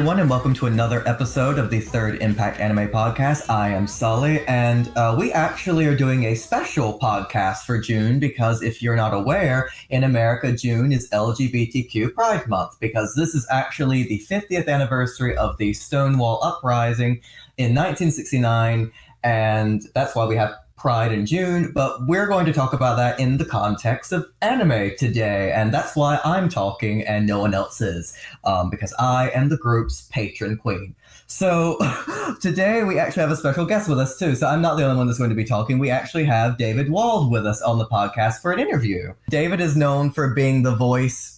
everyone, and welcome to another episode of the Third Impact Anime Podcast. I am Sully, and we actually are doing a special podcast for June because if you're not aware, in America, June is LGBTQ Pride Month because this is actually the 50th anniversary of the Stonewall Uprising in 1969, and that's why we have Pride in June, but we're going to talk about that in the context of anime today, and that's why I'm talking and no one else is, because I am the group's patron queen. So today we actually have a special guest with us too, so I'm not the only one that's going to be talking. We actually have David Wald with us on the podcast for an interview. David is known for being the voice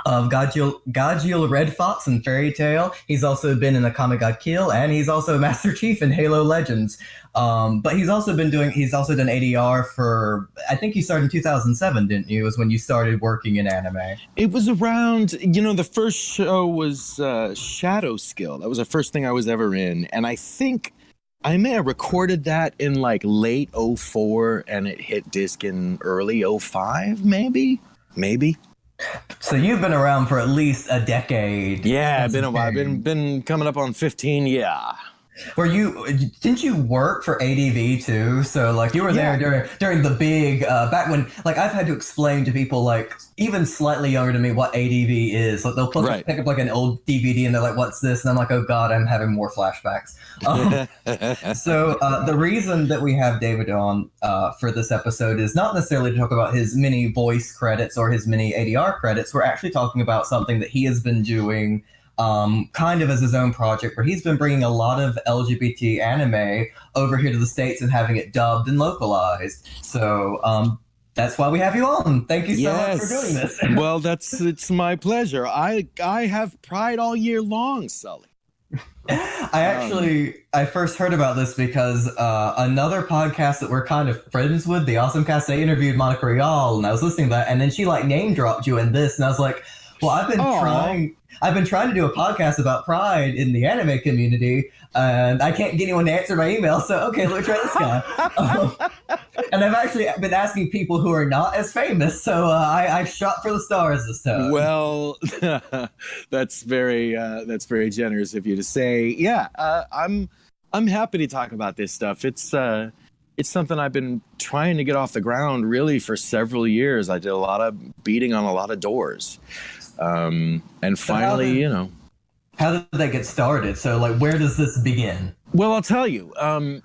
of Gajeel Refox in Fairy Tail. He's also been in Akame Gajeel, and he's also Master Chief in Halo Legends. But he's also done ADR for, I think you started in 2007, didn't you? Was when you started working in anime. It was around, the first show was Shadow Skill. That was the first thing I was ever in. And I think I may have recorded that in like late 04 and it hit disc in early 05, maybe. So you've been around for at least a decade. Yeah, I've been coming up on 15, yeah. Didn't you work for ADV too? So like you were there during the big, back when, like I've had to explain to people like even slightly younger to me what ADV is. Like they'll pick up like an old DVD and they're like, what's this? And I'm like, oh God, I'm having more flashbacks. So the reason that we have David on for this episode is not necessarily to talk about his many voice credits or his many ADR credits. We're actually talking about something that he has been doing kind of as his own project, where he's been bringing a lot of LGBT anime over here to the States and having it dubbed and localized. So that's why we have you on. Thank you so much for doing this. Well, it's my pleasure. I have Pride all year long, Sully. I first heard about this because another podcast that we're kind of friends with, the Awesome Cast, they interviewed Monica Rial, and I was listening to that, and then she like name dropped you in this, and I was like, well, I've been trying to do a podcast about Pride in the anime community, and I can't get anyone to answer my email, so okay, let me try this guy. And I've actually been asking people who are not as famous, so I shot for the stars this time. Well, that's very generous of you to say. Yeah, I'm happy to talk about this stuff. It's something I've been trying to get off the ground really for several years. I did a lot of beating on a lot of doors. And finally, How did they get started? So, like, where does this begin? Well, I'll tell you. And,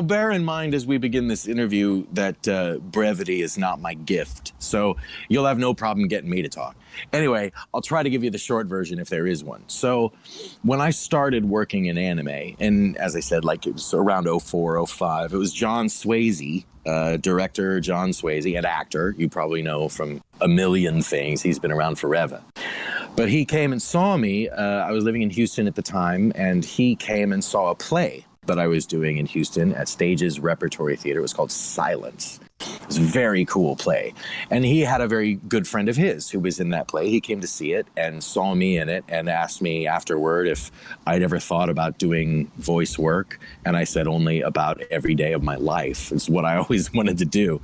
bear in mind as we begin this interview that brevity is not my gift. So you'll have no problem getting me to talk. Anyway, I'll try to give you the short version if there is one. So when I started working in anime, and as I said, like it was around 04, 05, it was John Swayze, director John Swayze, and actor, you probably know from a million things. He's been around forever. But he came and saw me. I was living in Houston at the time, and he came and saw a play that I was doing in Houston at Stages Repertory Theater. It was called Silence. It was a very cool play. And he had a very good friend of his who was in that play. He came to see it and saw me in it and asked me afterward if I'd ever thought about doing voice work. And I said only about every day of my life. It's what I always wanted to do.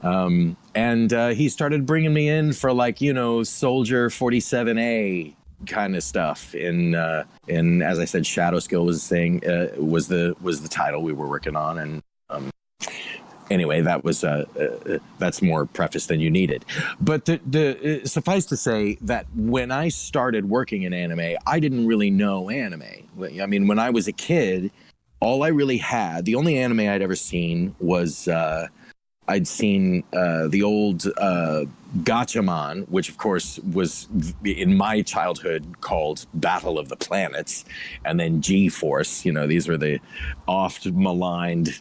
And he started bringing me in for like, Soldier 47A kind of stuff in as I said, Shadow Skill was the title we were working on, and anyway, that was that's more preface than you needed. But the suffice to say that when I started working in anime, I didn't really know anime. I mean, when I was a kid, all I really had, the only anime I'd ever seen was I'd seen the old Gatchaman, which of course was in my childhood called Battle of the Planets, and then G-Force. These were the oft maligned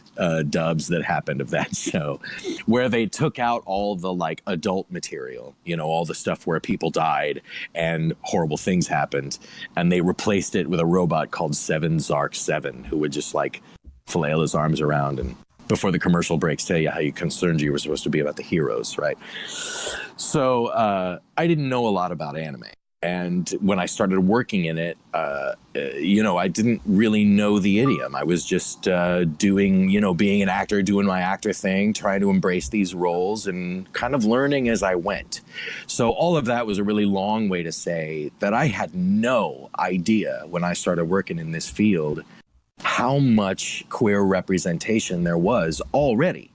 dubs that happened of that show, where they took out all the like adult material, all the stuff where people died and horrible things happened, and they replaced it with a robot called Seven Zark 7, who would just like flail his arms around and before the commercial breaks tell you how concerned you were supposed to be about the heroes, right? So I didn't know a lot about anime. And when I started working in it, I didn't really know the idiom. I was just doing, being an actor, doing my actor thing, trying to embrace these roles and kind of learning as I went. So all of that was a really long way to say that I had no idea when I started working in this field how much queer representation there was already.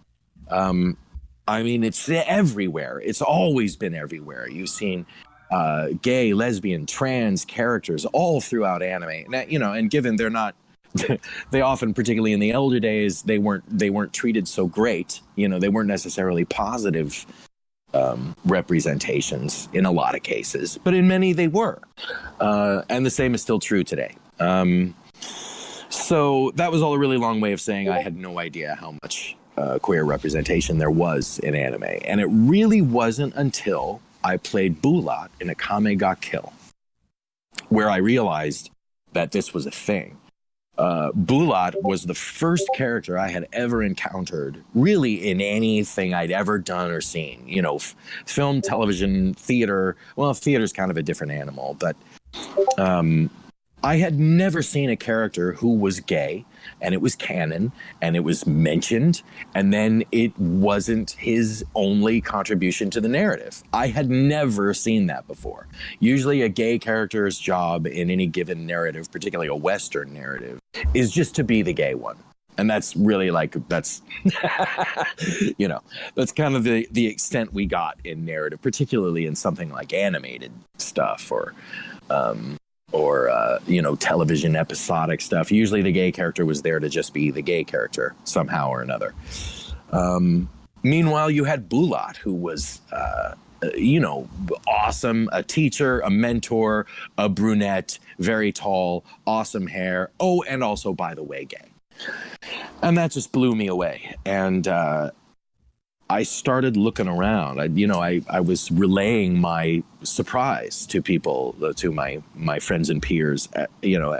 It's everywhere. It's always been everywhere. You've seen gay, lesbian, trans characters all throughout anime. Now, and given they're not, they often, particularly in the elder days, they weren't treated so great. They weren't necessarily positive representations in a lot of cases, but in many they were. And the same is still true today. So that was all a really long way of saying I had no idea how much queer representation there was in anime. And it really wasn't until I played Bulat in Akame Gajeel where I realized that this was a thing. Bulat was the first character I had ever encountered really in anything I'd ever done or seen. Film, television, theater. Well, theater's kind of a different animal, but I had never seen a character who was gay, and it was canon, and it was mentioned, and then it wasn't his only contribution to the narrative. I had never seen that before. Usually a gay character's job in any given narrative, particularly a Western narrative, is just to be the gay one. And that's really that's that's kind of the extent we got in narrative, particularly in something like animated stuff or television episodic stuff. Usually the gay character was there to just be the gay character somehow or another. Meanwhile, you had Bulat, who was, awesome, a teacher, a mentor, a brunette, very tall, awesome hair. Oh, and also, by the way, gay. And that just blew me away. And I started looking around. I was relaying my surprise to people, to my friends and peers, at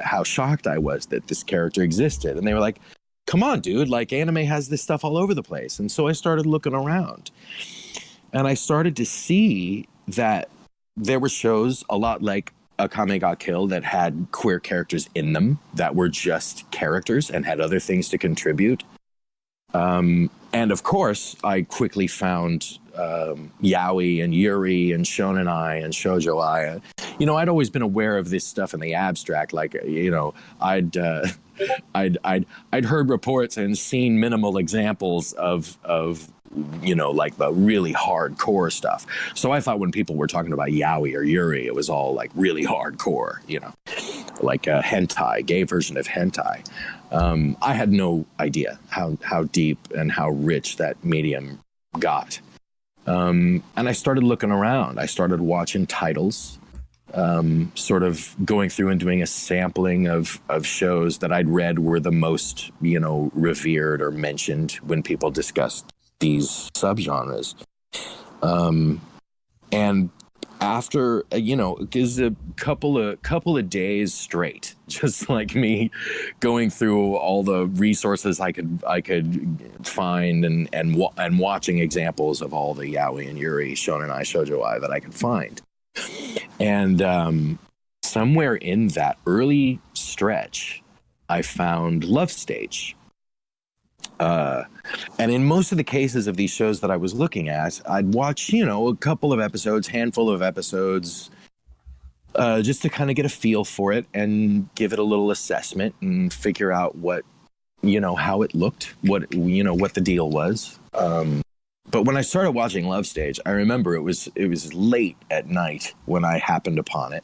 how shocked I was that this character existed. And they were like, come on, dude, anime has this stuff all over the place. And so I started looking around. And I started to see that there were shows a lot like Akame Gajeel that had queer characters in them that were just characters and had other things to contribute. And of course, I quickly found yaoi and yuri and shonenai and shoujoi. I'd always been aware of this stuff in the abstract. I'd heard reports and seen minimal examples of the really hardcore stuff. So I thought when people were talking about yaoi or yuri, it was all really hardcore, like a hentai, gay version of hentai. I had no idea how deep and how rich that medium got. And I started looking around. I started watching titles, sort of going through and doing a sampling of shows that I'd read were the most, revered or mentioned when people discussed these subgenres. And after, because a couple of days straight, just like me going through all the resources I could find and watching examples of all the yaoi and yuri, shonenai, shoujoi that I could find. And somewhere in that early stretch, I found Love Stage. And in most of the cases of these shows that I was looking at, I'd watch, a couple of episodes, handful of episodes, just to kind of get a feel for it and give it a little assessment and figure out what, how it looked, what the deal was. But when I started watching Love Stage, I remember it was late at night when I happened upon it.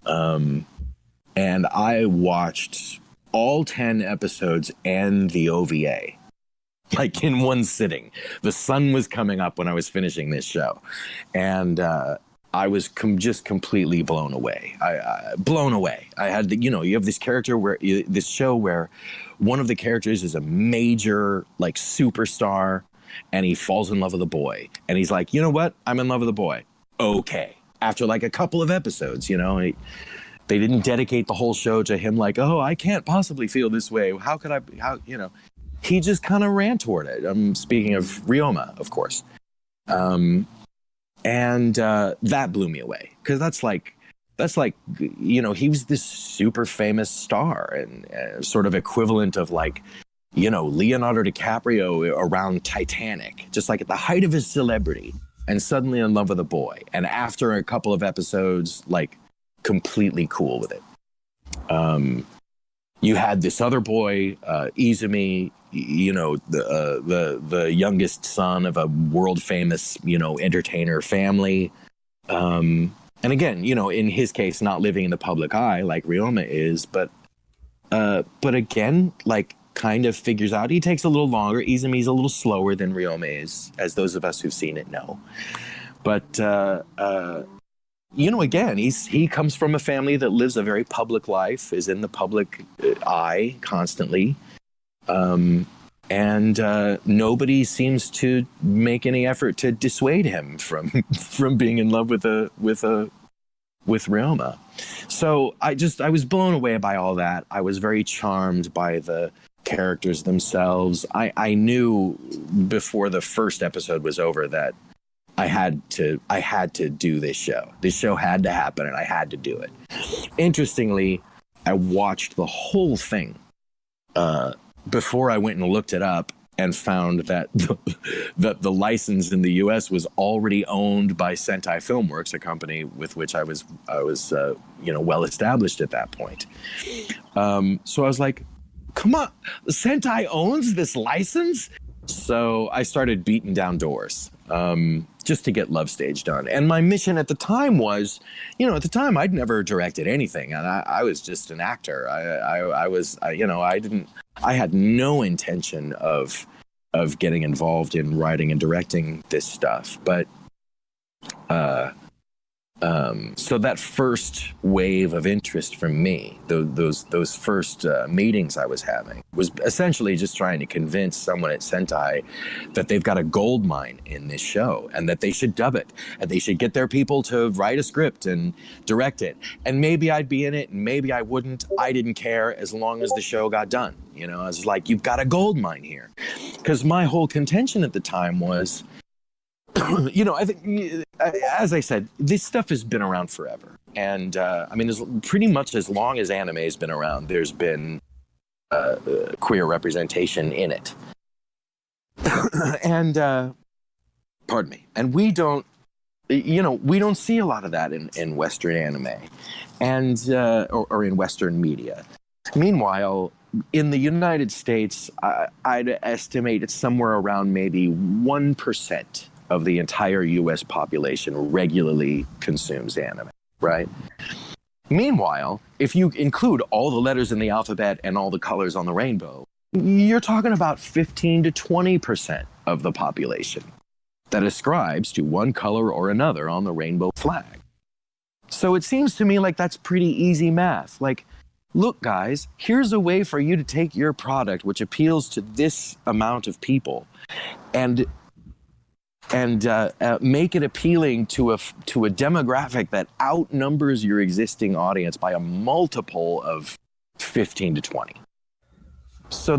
And I watched all 10 episodes and the OVA, in one sitting. The sun was coming up when I was finishing this show. And I was just completely blown away. Blown away. I had, you have this character this show where one of the characters is a major, superstar, and he falls in love with a boy. And he's like, you know what? I'm in love with a boy. Okay. After a couple of episodes, they didn't dedicate the whole show to him oh, I can't possibly feel this way. How could I, he just kind of ran toward it. I'm speaking of Ryoma, of course. And that blew me away because that's that's like, he was this super famous star and sort of equivalent of like, Leonardo DiCaprio around Titanic, just like at the height of his celebrity, and suddenly in love with a boy. And after a couple of episodes, like completely cool with it. You had this other boy, Izumi, the youngest son of a world famous, entertainer family. And again, in his case, not living in the public eye like Ryoma is, but again, like kind of figures out. He takes a little longer. Izumi's a little slower than Ryoma is, as those of us who've seen it know. But again, he comes from a family that lives a very public life, is in the public eye constantly, and nobody seems to make any effort to dissuade him from being in love with Ryoma. So I was blown away by all that. I was very charmed by the characters themselves. I knew before the first episode was over that I had to do this show. This show had to happen, and I had to do it. Interestingly, I watched the whole thing before I went and looked it up and found that the license in the U.S. was already owned by Sentai Filmworks, a company with which I was well established at that point. So I was like, come on, Sentai owns this license? So I started beating down doors just to get Love Stage done. And my mission at the time was, at the time I'd never directed anything, and I was just an actor. I had no intention of getting involved in writing and directing this stuff. But so that first wave of interest from me, those first meetings I was having, was essentially just trying to convince someone at Sentai that they've got a gold mine in this show and that they should dub it and they should get their people to write a script and direct it. And maybe I'd be in it and maybe I wouldn't. I didn't care as long as the show got done. I was like, you've got a gold mine here. Because my whole contention at the time was, I think, as I said, this stuff has been around forever. And, pretty much as long as anime has been around, there's been queer representation in it. And, pardon me. And we don't see a lot of that in Western anime and, or in Western media. Meanwhile, in the United States, I'd estimate it's somewhere around maybe 1% of the entire U.S. population regularly consumes anime, right? Meanwhile, if you include all the letters in the alphabet and all the colors on the rainbow, you're talking about 15 to 20% of the population that ascribes to one color or another on the rainbow flag. So it seems to me like that's pretty easy math. Like, look, guys, here's a way for you to take your product, which appeals to this amount of people, and make it appealing to a demographic that outnumbers your existing audience by a multiple of 15 to 20. So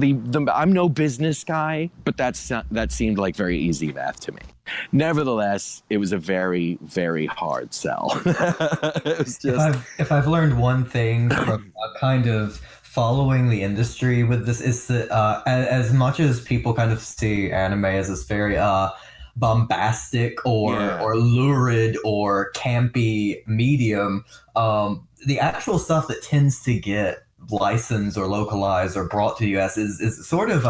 I'm no business guy, but that seemed like very easy math to me. Nevertheless, it was a very, very hard sell. It was just... if I've learned one thing from kind of following the industry with this, is that as much as people kind of see anime as this very bombastic or lurid or campy medium, the actual stuff that tends to get licensed or localized or brought to the US is sort of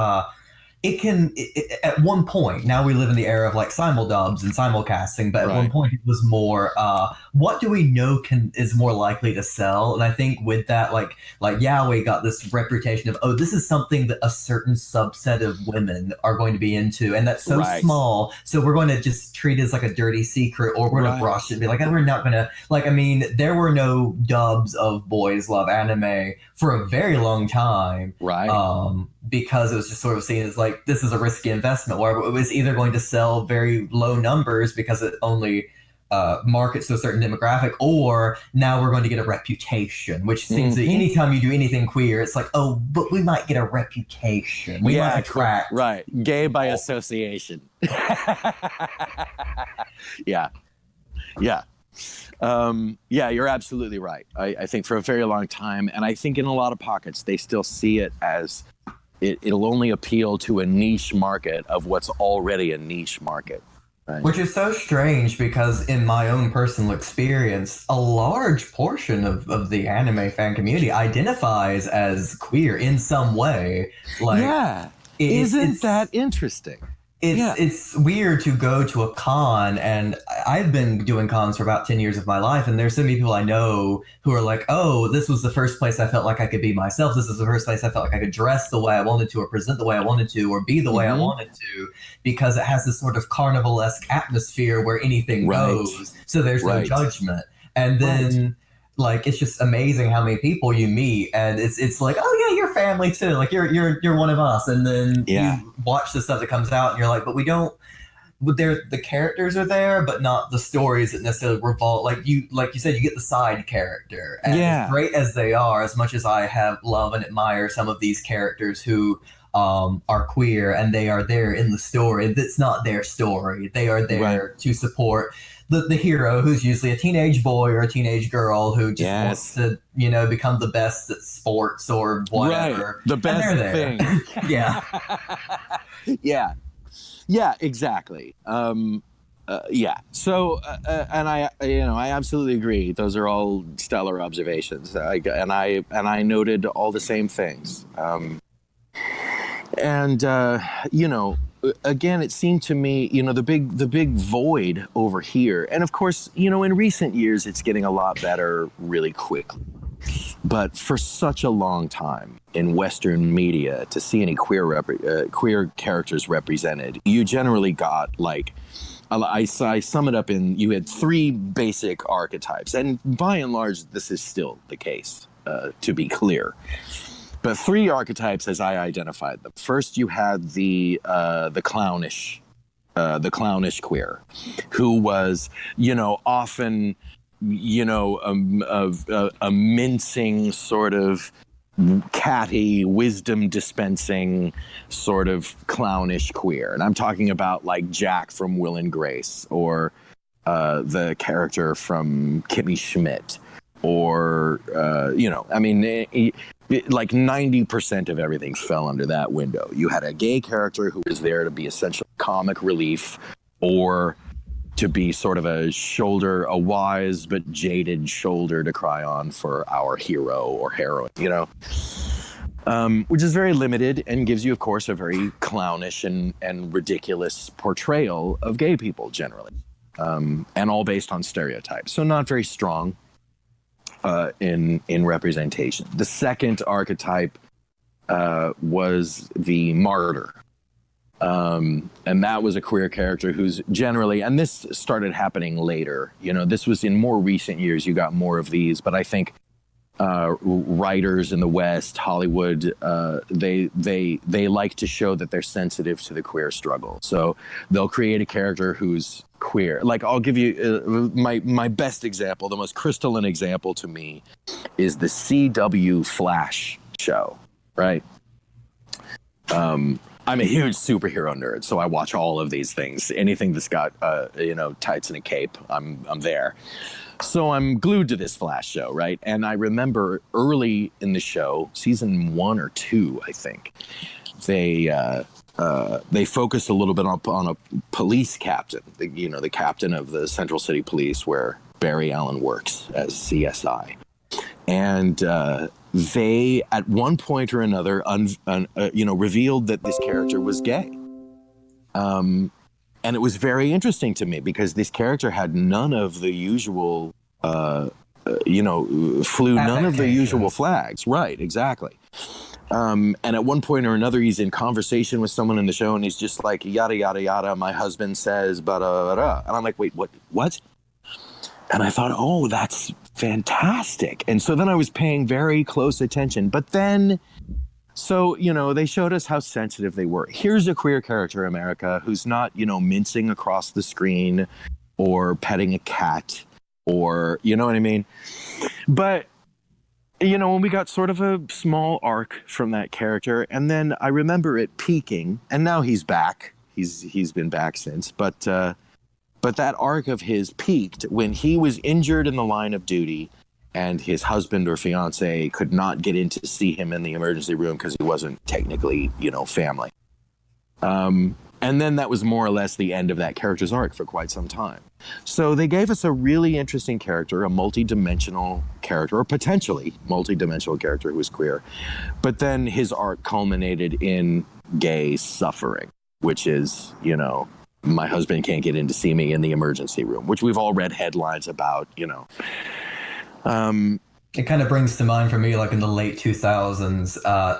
at one point, now we live in the era of like simuldubs and simulcasting, but at one point it was more, what do we know is more likely to sell? And I think with that, like Yaoi got this reputation of, oh, this is something that a certain subset of women are going to be into, and that's so small, so we're going to just treat it as like a dirty secret, or we're going to brush it and be like, we're not going to, like, I mean, there were no dubs of Boys Love Anime for a very long time. Because it was just sort of seen as like, this is a risky investment, where it was either going to sell very low numbers because it only markets to a certain demographic, or now we're going to get a reputation, which seems that anytime you do anything queer, it's like, oh, but we might get a reputation. We might attract. Gay by association. Yeah. Yeah, you're absolutely right. I think for a very long time, and I think in a lot of pockets, they still see it as it'll only appeal to a niche market of what's already a niche market. Right. Which is so strange because, in my own personal experience, a large portion of the anime fan community identifies as queer in some way. Like, Yeah. it's Isn't that interesting? it's Yeah. it's weird to go to a con, and I've been doing cons for about 10 years of my life, and there's so many people I know who are like, oh, this was the first place I felt like I could be myself. This is the first place I felt like I could dress the way I wanted to, or present the way I wanted to, or be the way I Mhm. wanted to, because it has this sort of carnival-esque atmosphere where anything Right. goes, so there's no Right. judgment. And then like, it's just amazing how many people you meet, and it's like, oh yeah, you're family too, like you're one of us. And then Yeah. you watch the stuff that comes out and you're like, but we don't, but they're, the characters are there, but not the stories that necessarily revolve. Like you said, you get the side character, and Yeah. as great as they are, as much as I have love and admire some of these characters who are queer and they are there in the story, that's not their story. They are there to support the hero, who's usually a teenage boy or a teenage girl who just wants to, become the best at sports or whatever. Right. The best and they're there. thing. Yeah. Yeah. Yeah, exactly. Yeah. So, and I absolutely agree. Those are all stellar observations. And I noted all the same things. Again, it seemed to me, the big void over here. And of course, in recent years, it's getting a lot better really quickly. But for such a long time in Western media, to see any queer characters represented, you generally got like, I sum it up in, you had three basic archetypes, and by and large, this is still the case, to be clear. But three archetypes as I identified them. First, you had the clownish queer, who was, often, a mincing sort of catty, wisdom dispensing sort of clownish queer. And I'm talking about like Jack from Will and Grace, or the character from Kimmy Schmidt, or like 90% of everything fell under that window. You had a gay character who was there to be essentially comic relief, or to be sort of a wise but jaded shoulder to cry on for our hero or heroine, which is very limited and gives you, of course, a very clownish and ridiculous portrayal of gay people generally, and all based on stereotypes. So not very strong in representation. The second archetype was the martyr. And that was a queer character who's generally, and this started happening later, this was in more recent years, you got more of these, but I think writers in the West, Hollywood, they like to show that they're sensitive to the queer struggle. So they'll create a character who's queer. Like, I'll give you my best example, the most crystalline example to me is the CW Flash show, right? I'm a huge superhero nerd, so I watch all of these things. Anything that's got, tights and a cape, I'm there. So I'm glued to this Flash show, right? And I remember early in the show, season 1 or 2, I think, they focused a little bit on a police captain, the captain of the Central City Police, where Barry Allen works as CSI. And they, at one point or another, revealed that this character was gay. And it was very interesting to me because this character had none of the usual, flew none of the usual flags. Right, exactly. And at one point or another, he's in conversation with someone in the show, and he's just like, yada, yada, yada, my husband says, bada. And I'm like, wait, what? And I thought, oh, that's fantastic. And so then I was paying very close attention. But then, so, they showed us how sensitive they were. Here's a queer character, America, who's not, mincing across the screen or petting a cat, or, you know what I mean? But, when we got sort of a small arc from that character, and then I remember it peaking, and now he's back. He's been back since, but But that arc of his peaked when he was injured in the line of duty and his husband or fiance could not get in to see him in the emergency room because he wasn't technically, family. And then that was more or less the end of that character's arc for quite some time. So they gave us a really interesting character, a multi-dimensional character, or potentially multi-dimensional character who was queer. But then his arc culminated in gay suffering, which is, my husband can't get in to see me in the emergency room, which we've all read headlines about, It kind of brings to mind for me, like in the late 2000s,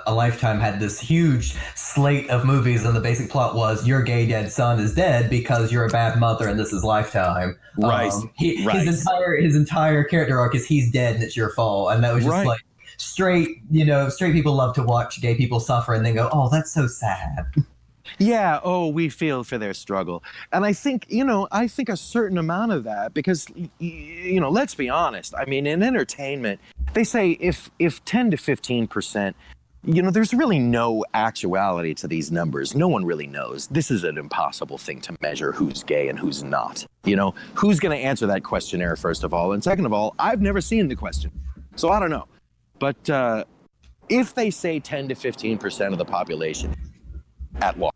a Lifetime had this huge slate of movies, and the basic plot was your gay dead son is dead because you're a bad mother, and this is Lifetime. Right. His entire character arc is he's dead and it's your fault, and that was just like straight people love to watch gay people suffer and then go, oh, that's so sad. Yeah, we feel for their struggle. And I think, a certain amount of that, because, let's be honest. I mean, in entertainment, they say if 10 to 15%, there's really no actuality to these numbers. No one really knows. This is an impossible thing to measure who's gay and who's not. Who's going to answer that questionnaire, first of all? And second of all, I've never seen the question, so I don't know. But if they say 10 to 15% of the population at large,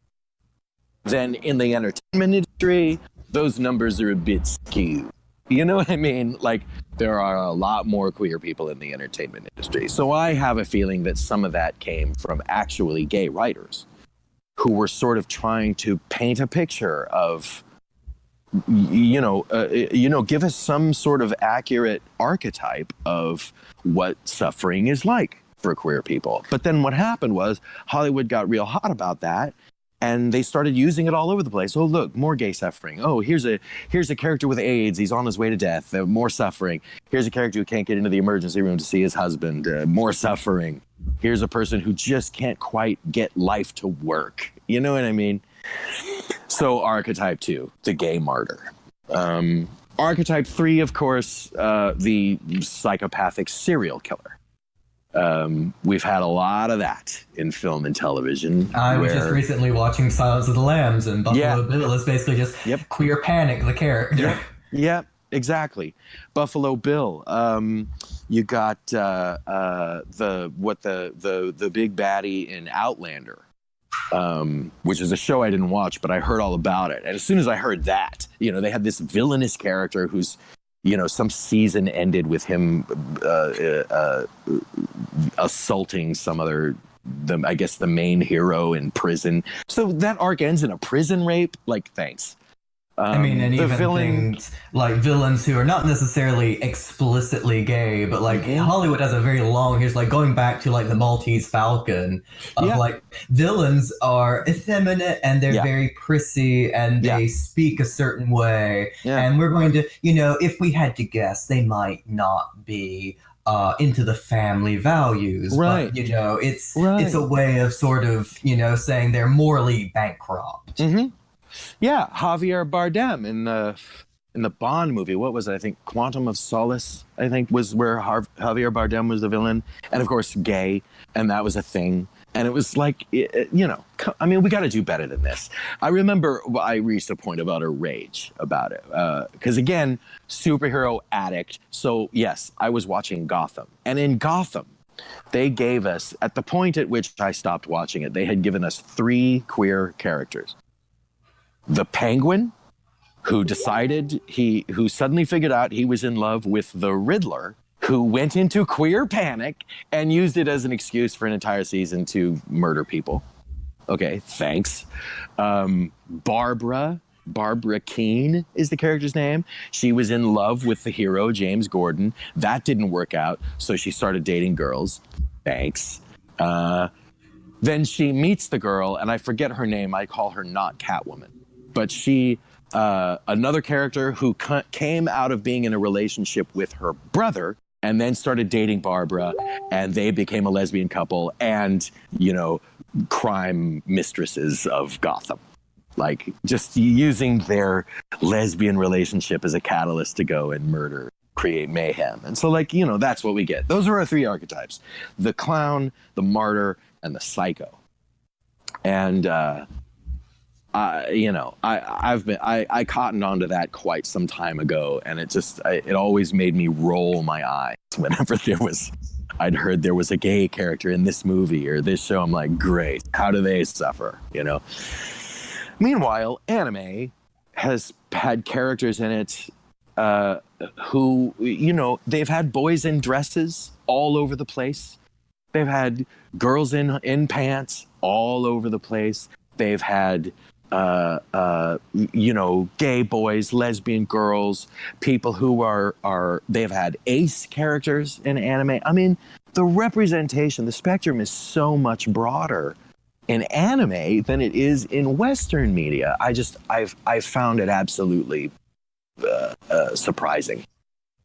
then in the entertainment industry, those numbers are a bit skewed. You know what I mean? Like, there are a lot more queer people in the entertainment industry. So I have a feeling that some of that came from actually gay writers who were sort of trying to paint a picture of, give us some sort of accurate archetype of what suffering is like for queer people. But then what happened was Hollywood got real hot about that. And they started using it all over the place. Oh, look, more gay suffering. Oh, here's a character with AIDS. He's on his way to death. More suffering. Here's a character who can't get into the emergency room to see his husband. More suffering. Here's a person who just can't quite get life to work. You know what I mean? So archetype 2, the gay martyr. Archetype 3, of course, the psychopathic serial killer. We've had a lot of that in film and television. I was just recently watching Silence of the Lambs, and Buffalo Bill is basically just queer panic, the character. Yeah, exactly. Buffalo Bill. You got the big baddie in Outlander, which is a show I didn't watch, but I heard all about it. And as soon as I heard that, they had this villainous character who's, some season ended with him assaulting some other, I guess, the main hero in prison. So that arc ends in a prison rape. Like, thanks. And even things like villains who are not necessarily explicitly gay, but like Hollywood has a very long history, like going back to like the Maltese Falcon, of like villains are effeminate and they're very prissy and they speak a certain way. And we're going to, if we had to guess, they might not be into the family values, but it's a way of sort of saying they're morally bankrupt. Yeah, Javier Bardem in the Bond movie. What was it? I think Quantum of Solace, I think, was where Javier Bardem was the villain. And of course, gay. And that was a thing. And it was like, we got to do better than this. I remember I reached a point of utter rage about it. Because again, superhero addict. So yes, I was watching Gotham. And in Gotham, they gave us, at the point at which I stopped watching it, they had given us 3 queer characters. The Penguin, who suddenly figured out he was in love with the Riddler, who went into queer panic and used it as an excuse for an entire season to murder people. Okay, thanks. Barbara Keene is the character's name. She was in love with the hero, James Gordon. That didn't work out, so she started dating girls. Thanks. Then she meets the girl, and I forget her name. I call her not Catwoman. But she, another character who came out of being in a relationship with her brother and then started dating Barbara, and they became a lesbian couple and, crime mistresses of Gotham. Like, just using their lesbian relationship as a catalyst to go and murder, create mayhem. And so, that's what we get. Those are our 3 archetypes: the clown, the martyr, and the psycho. And I cottoned onto that quite some time ago, and it always made me roll my eyes whenever I'd heard there was a gay character in this movie or this show. I'm like, great, how do they suffer? Meanwhile, anime has had characters in it who, they've had boys in dresses all over the place. They've had girls in pants all over the place. They've had gay boys, lesbian girls, people who they've had ace characters in anime. I mean, the representation, the spectrum is so much broader in anime than it is in Western media. I've found it absolutely surprising.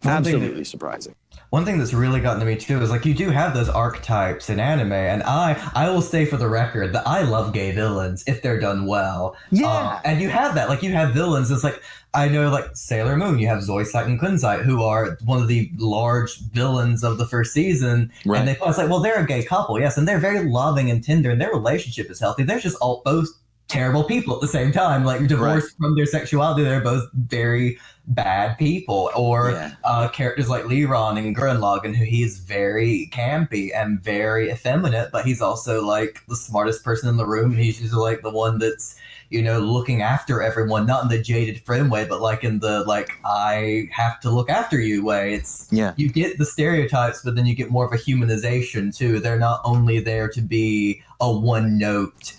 Absolutely surprising. One thing that's really gotten to me too is like you do have those archetypes in anime, and I will say for the record that I love gay villains if they're done well. Yeah. And you have that, like you have villains. It's like I know, like Sailor Moon, you have Zoisite and Kunzite, who are one of the large villains of the first season, right. And it's like, well, they're a gay couple, yes, and they're very loving and tender, and their relationship is healthy. They're just both terrible people at the same time, like divorced from their sexuality. They're both very bad people. Or characters like Liron and Gurren who he's very campy and very effeminate, but he's also like the smartest person in the room. He's usually like the one that's looking after everyone, not in the jaded friend way, but like in the like I have to look after you way. You get the stereotypes, but then you get more of a humanization too. They're not only there to be a one note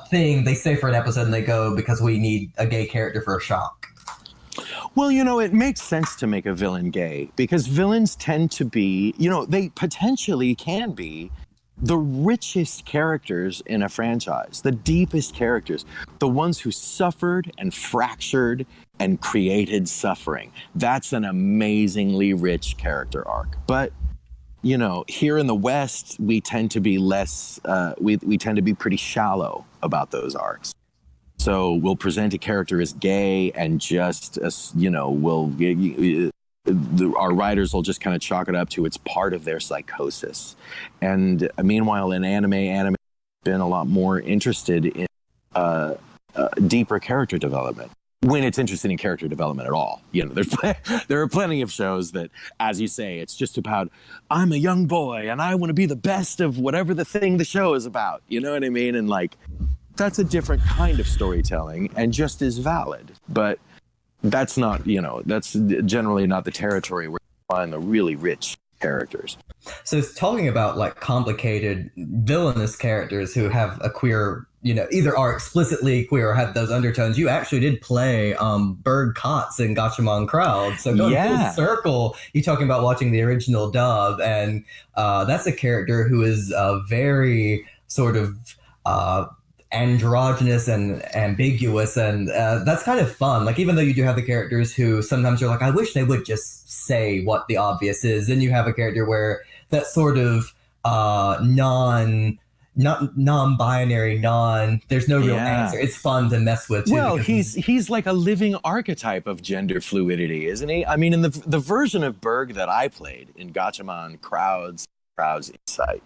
thing they say for an episode and they go because we need a gay character for a shock. Well, it makes sense to make a villain gay because villains tend to be, they potentially can be the richest characters in a franchise, the deepest characters, the ones who suffered and fractured and created suffering. That's an amazingly rich character arc. But, here in the West, we tend to be less, we tend to be pretty shallow about those arcs. So we'll present a character as gay and just, our writers will just kind of chalk it up to it's part of their psychosis. And meanwhile, in anime has been a lot more interested in deeper character development. When it's interested in character development at all. There are plenty of shows that, as you say, it's just about, I'm a young boy and I want to be the best of whatever the thing the show is about. You know what I mean? And like, that's a different kind of storytelling and just as valid. But that's not, that's generally not the territory where you find the really rich characters. So it's talking about like complicated villainous characters who have a queer, either are explicitly queer or have those undertones. You actually did play Berg Katze in Gatchaman Crowd. So going full circle, you're talking about watching the original dub, and that's a character who is very sort of androgynous and ambiguous, and that's kind of fun. Like, even though you do have the characters who sometimes you're like, I wish they would just say what the obvious is, then you have a character where that sort of non-binary, there's no real answer. It's fun to mess with too. Well, he's like a living archetype of gender fluidity, isn't he? I mean, in the version of Berg that I played in Gatchaman Crowd's Insight,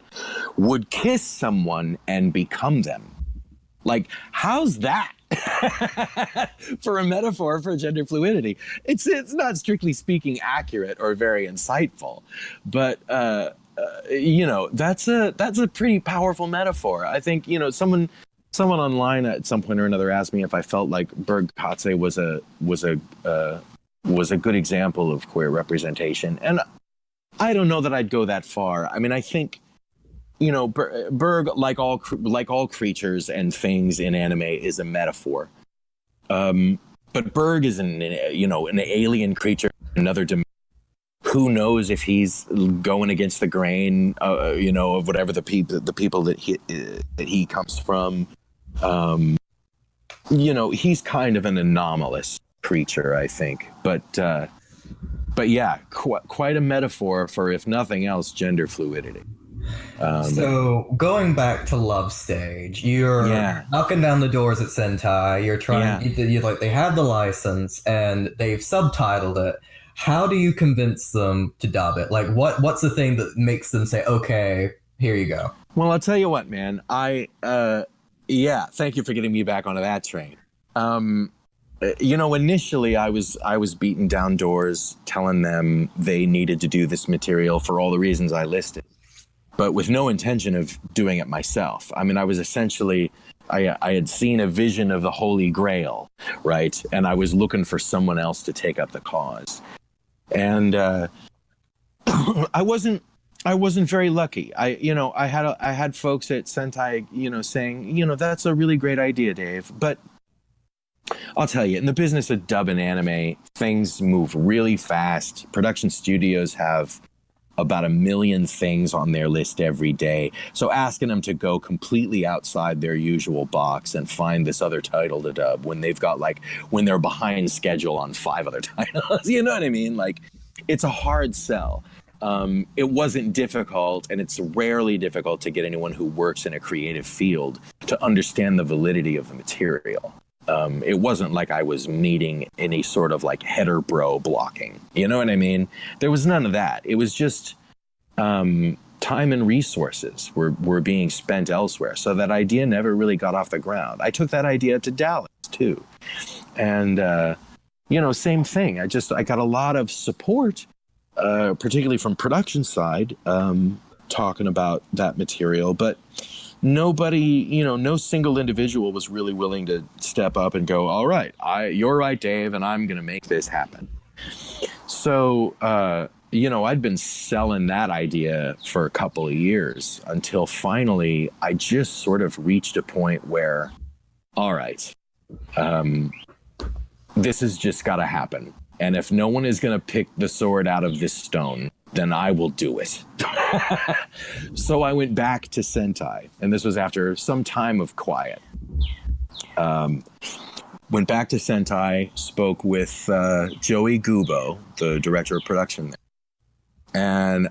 would kiss someone and become them. Like, how's that for a metaphor for gender fluidity? It's not strictly speaking accurate or very insightful, but that's a pretty powerful metaphor. I think someone online at some point or another asked me if I felt like Berg Katze was a good example of queer representation, and I don't know that I'd go that far. I mean, I think. Berg, like all creatures and things in anime, is a metaphor. But Berg is an alien creature, another dimension. Who knows if he's going against the grain, of whatever the people that he comes from. He's kind of an anomalous creature, I think. But yeah, quite a metaphor for, if nothing else, gender fluidity. So going back to Love Stage, you're knocking down the doors at Sentai. You're trying. They have the license and they've subtitled it. How do you convince them to dub it? Like, what's the thing that makes them say, "Okay, here you go"? Well, I'll tell you what, man. Yeah, thank you for getting me back onto that train. Initially I was beating down doors, telling them they needed to do this material for all the reasons I listed, but with no intention of doing it myself. I mean, I was essentially, I had seen a vision of the Holy Grail, right? And I was looking for someone else to take up the cause. And I wasn't very lucky. I had folks at Sentai, saying, that's a really great idea, Dave. But I'll tell you, in the business of dub and anime, things move really fast. Production studios have about 1 million things on their list every day. So asking them to go completely outside their usual box and find this other title to dub when they've got when they're behind schedule on 5 other titles, you know what I mean? Like, it's a hard sell. It wasn't difficult, and it's rarely difficult to get anyone who works in a creative field to understand the validity of the material. It wasn't like I was meeting any sort of header bro blocking. You know what I mean? There was none of that. It was just time and resources were being spent elsewhere. So that idea never really got off the ground. I took that idea to Dallas too. And, same thing. I got a lot of support, particularly from production side, talking about that material, but nobody, no single individual was really willing to step up and go, all right, you're right, Dave, and I'm going to make this happen. So, I'd been selling that idea for a couple of years until finally I just sort of reached a point where, all right, this has just got to happen. And if no one is going to pick the sword out of this stone, then I will do it. So I went back to Sentai, and this was after some time of quiet. Went back to Sentai, spoke with Joey Gubo, the director of production there. And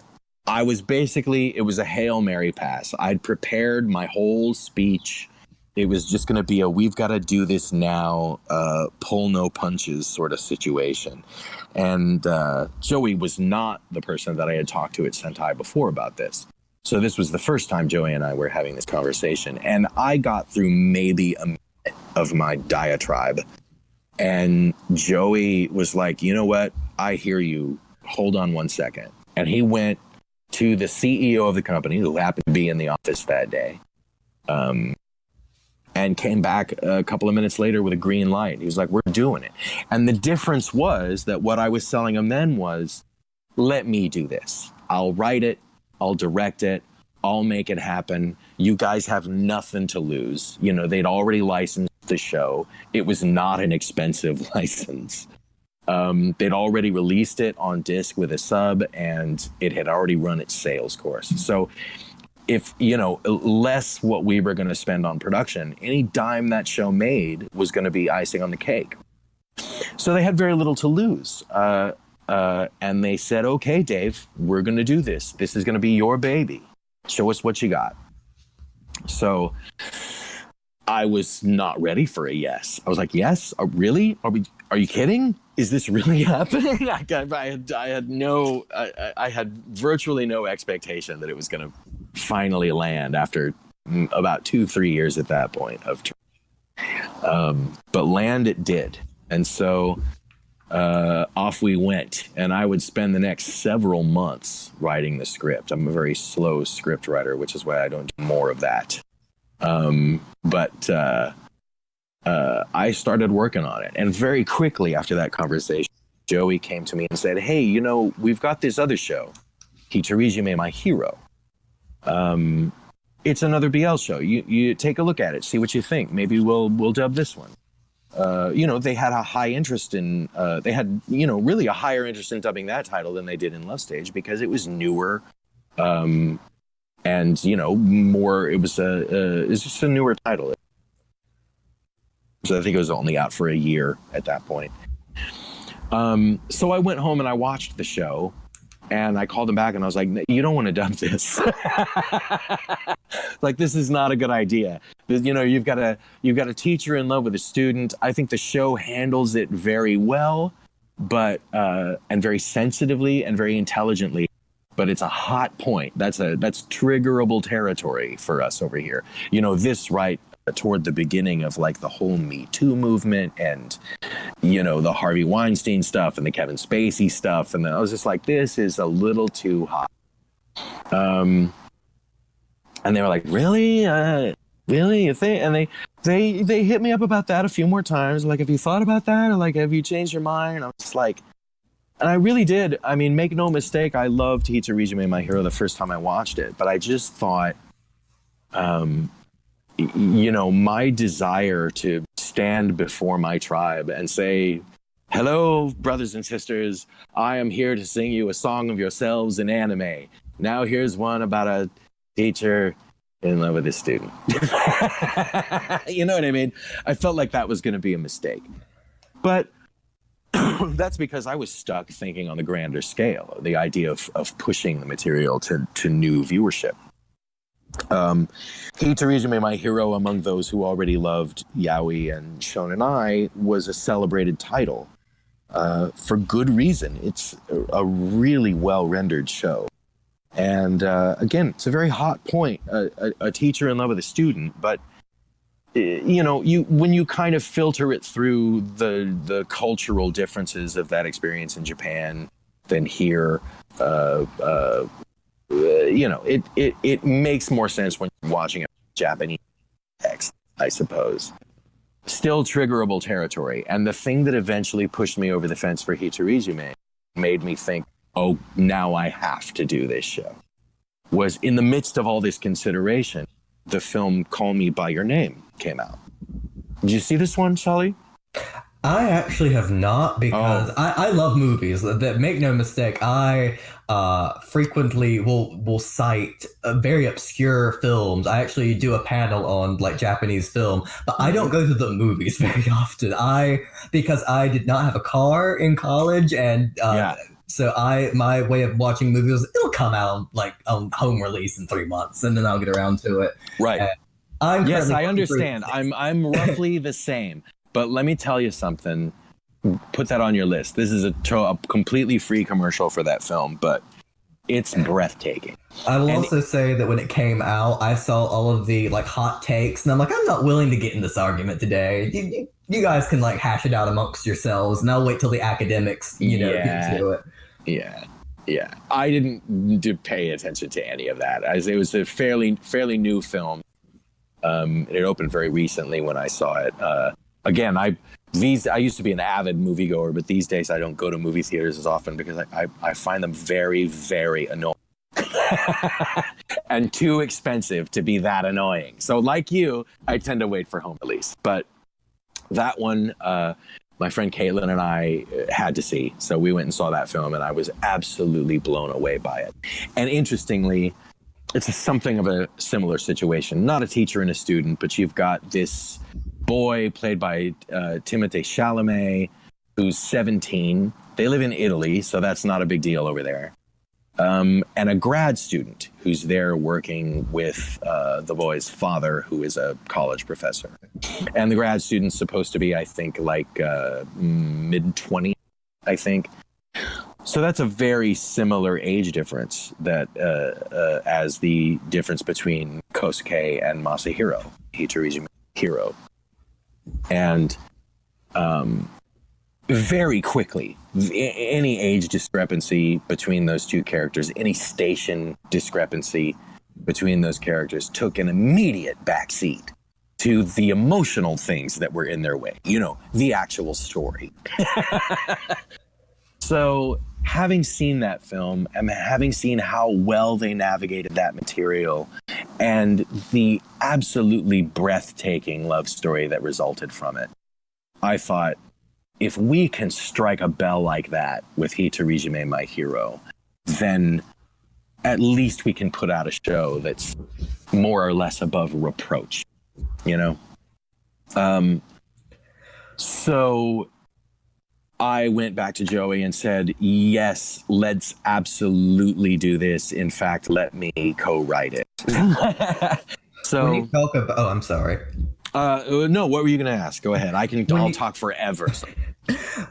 I was it was a Hail Mary pass. I'd prepared my whole speech. It was just going to be we've got to do this now, pull no punches sort of situation. And Joey was not the person that I had talked to at Sentai before about this. So this was the first time Joey and I were having this conversation. And I got through maybe a minute of my diatribe. And Joey was like, you know what? I hear you. Hold on one second. And he went to the CEO of the company, who happened to be in the office that day, and came back a couple of minutes later with a green light. He was like, we're doing it. And the difference was that what I was selling him then was, let me do this. I'll write it. I'll direct it. I'll make it happen. You guys have nothing to lose. They'd already licensed the show. It was not an expensive license. They'd already released it on disc with a sub, and it had already run its sales course. So if, less what we were going to spend on production, any dime that show made was going to be icing on the cake. So they had very little to lose. And they said, okay, Dave, we're going to do this. This is going to be your baby. Show us what you got. So I was not ready for a yes. I was like, yes? Really? Are you kidding? Is this really happening? I had virtually no expectation that it was going to finally land after about 2-3 years at that point of but land it did. And so off we went, and I would spend the next several months writing the script. I'm a very slow script writer, which is why I don't do more of that. But I started working on it, and very quickly after that conversation, Joey came to me and said, hey, we've got this other show, Hitorijime, My Hero. It's another BL show. You take a look at it, see what you think. Maybe we'll dub this one. They had a high interest in, really a higher interest in dubbing that title than they did in Love Stage, because it was newer, and more. It was it's just a newer title. So I think it was only out for a year at that point. So I went home and I watched the show, and I called him back and I was like, you don't want to dub this. This is not a good idea. You've got a teacher in love with a student. I think the show handles it very well, but and very sensitively and very intelligently. But it's a hot point. That's triggerable territory for us over here. This right toward the beginning of like the whole Me Too movement and, you know, the Harvey Weinstein stuff and the Kevin Spacey stuff. And I was just like, this is a little too hot. And they were like, really? Really? You think? And they hit me up about that a few more times. Like, have you thought about that? Or like, have you changed your mind? And I was just like, and I really did. I mean, make no mistake, I loved Hitorijime, My Hero, the first time I watched it. But I just thought, you know, my desire to stand before my tribe and say, hello, brothers and sisters, I am here to sing you a song of yourselves in anime. Now here's one about a teacher in love with his student. You know what I mean? I felt like that was going to be a mistake. But that's because I was stuck thinking on the grander scale, the idea of pushing the material to new viewership. Hitorijime, My Hero, among those who already loved yaoi and shonen ai, was a celebrated title for good reason. It's a really well-rendered show. And again, it's a very hot point, a teacher in love with a student, but you know, when you kind of filter it through the cultural differences of that experience in Japan than here, you know, it makes more sense when you're watching a Japanese text, I suppose. Still triggerable territory. And the thing that eventually pushed me over the fence for Hitorijime made me think, oh, now I have to do this show, was in the midst of all this consideration, the film Call Me By Your Name came out. Did you see this one, Sully? I actually have not, because I love movies. That make no mistake, I frequently will cite very obscure films. I actually do a panel on like Japanese film, but I don't go to the movies very often. Because I did not have a car in college, and so my way of watching movies, it'll come out like on home release in 3 months, and then I'll get around to it. Right. Yes, I understand. I'm roughly the same. But let me tell you something. Put that on your list. This is a completely free commercial for that film, but it's breathtaking. I will also say that when it came out, I saw all of the like hot takes, and I'm like, I'm not willing to get in this argument today. You guys can like hash it out amongst yourselves, and I'll wait till the academics, get into it. Yeah. I didn't pay attention to any of that. As it was a fairly new film. It opened very recently when I saw it. Again, I used to be an avid moviegoer, but these days I don't go to movie theaters as often because I find them very, very annoying and too expensive to be that annoying. So like you, I tend to wait for home release. But that one, my friend Caitlin and I had to see. So we went and saw that film, and I was absolutely blown away by it. And interestingly, it's something of a similar situation. Not a teacher and a student, but you've got this boy played by Timothée Chalamet, who's 17. They live in Italy, so that's not a big deal over there. And a grad student who's there working with the boy's father, who is a college professor. And the grad student's supposed to be, I think, like mid-20s, I think. So that's a very similar age difference that as the difference between Kosuke and Masahiro, Hitorijime Hero. And very quickly, any age discrepancy between those two characters, any station discrepancy between those characters took an immediate backseat to the emotional things that were in their way, the actual story. So having seen that film and having seen how well they navigated that material and the absolutely breathtaking love story that resulted from it, I thought, if we can strike a bell like that with Hitorijime, My Hero, then at least we can put out a show that's more or less above reproach, So I went back to Joey and said, yes, let's absolutely do this. In fact, let me co-write it. So when you talk about, I'm sorry. No, what were you going to ask? Go ahead. I'll talk forever.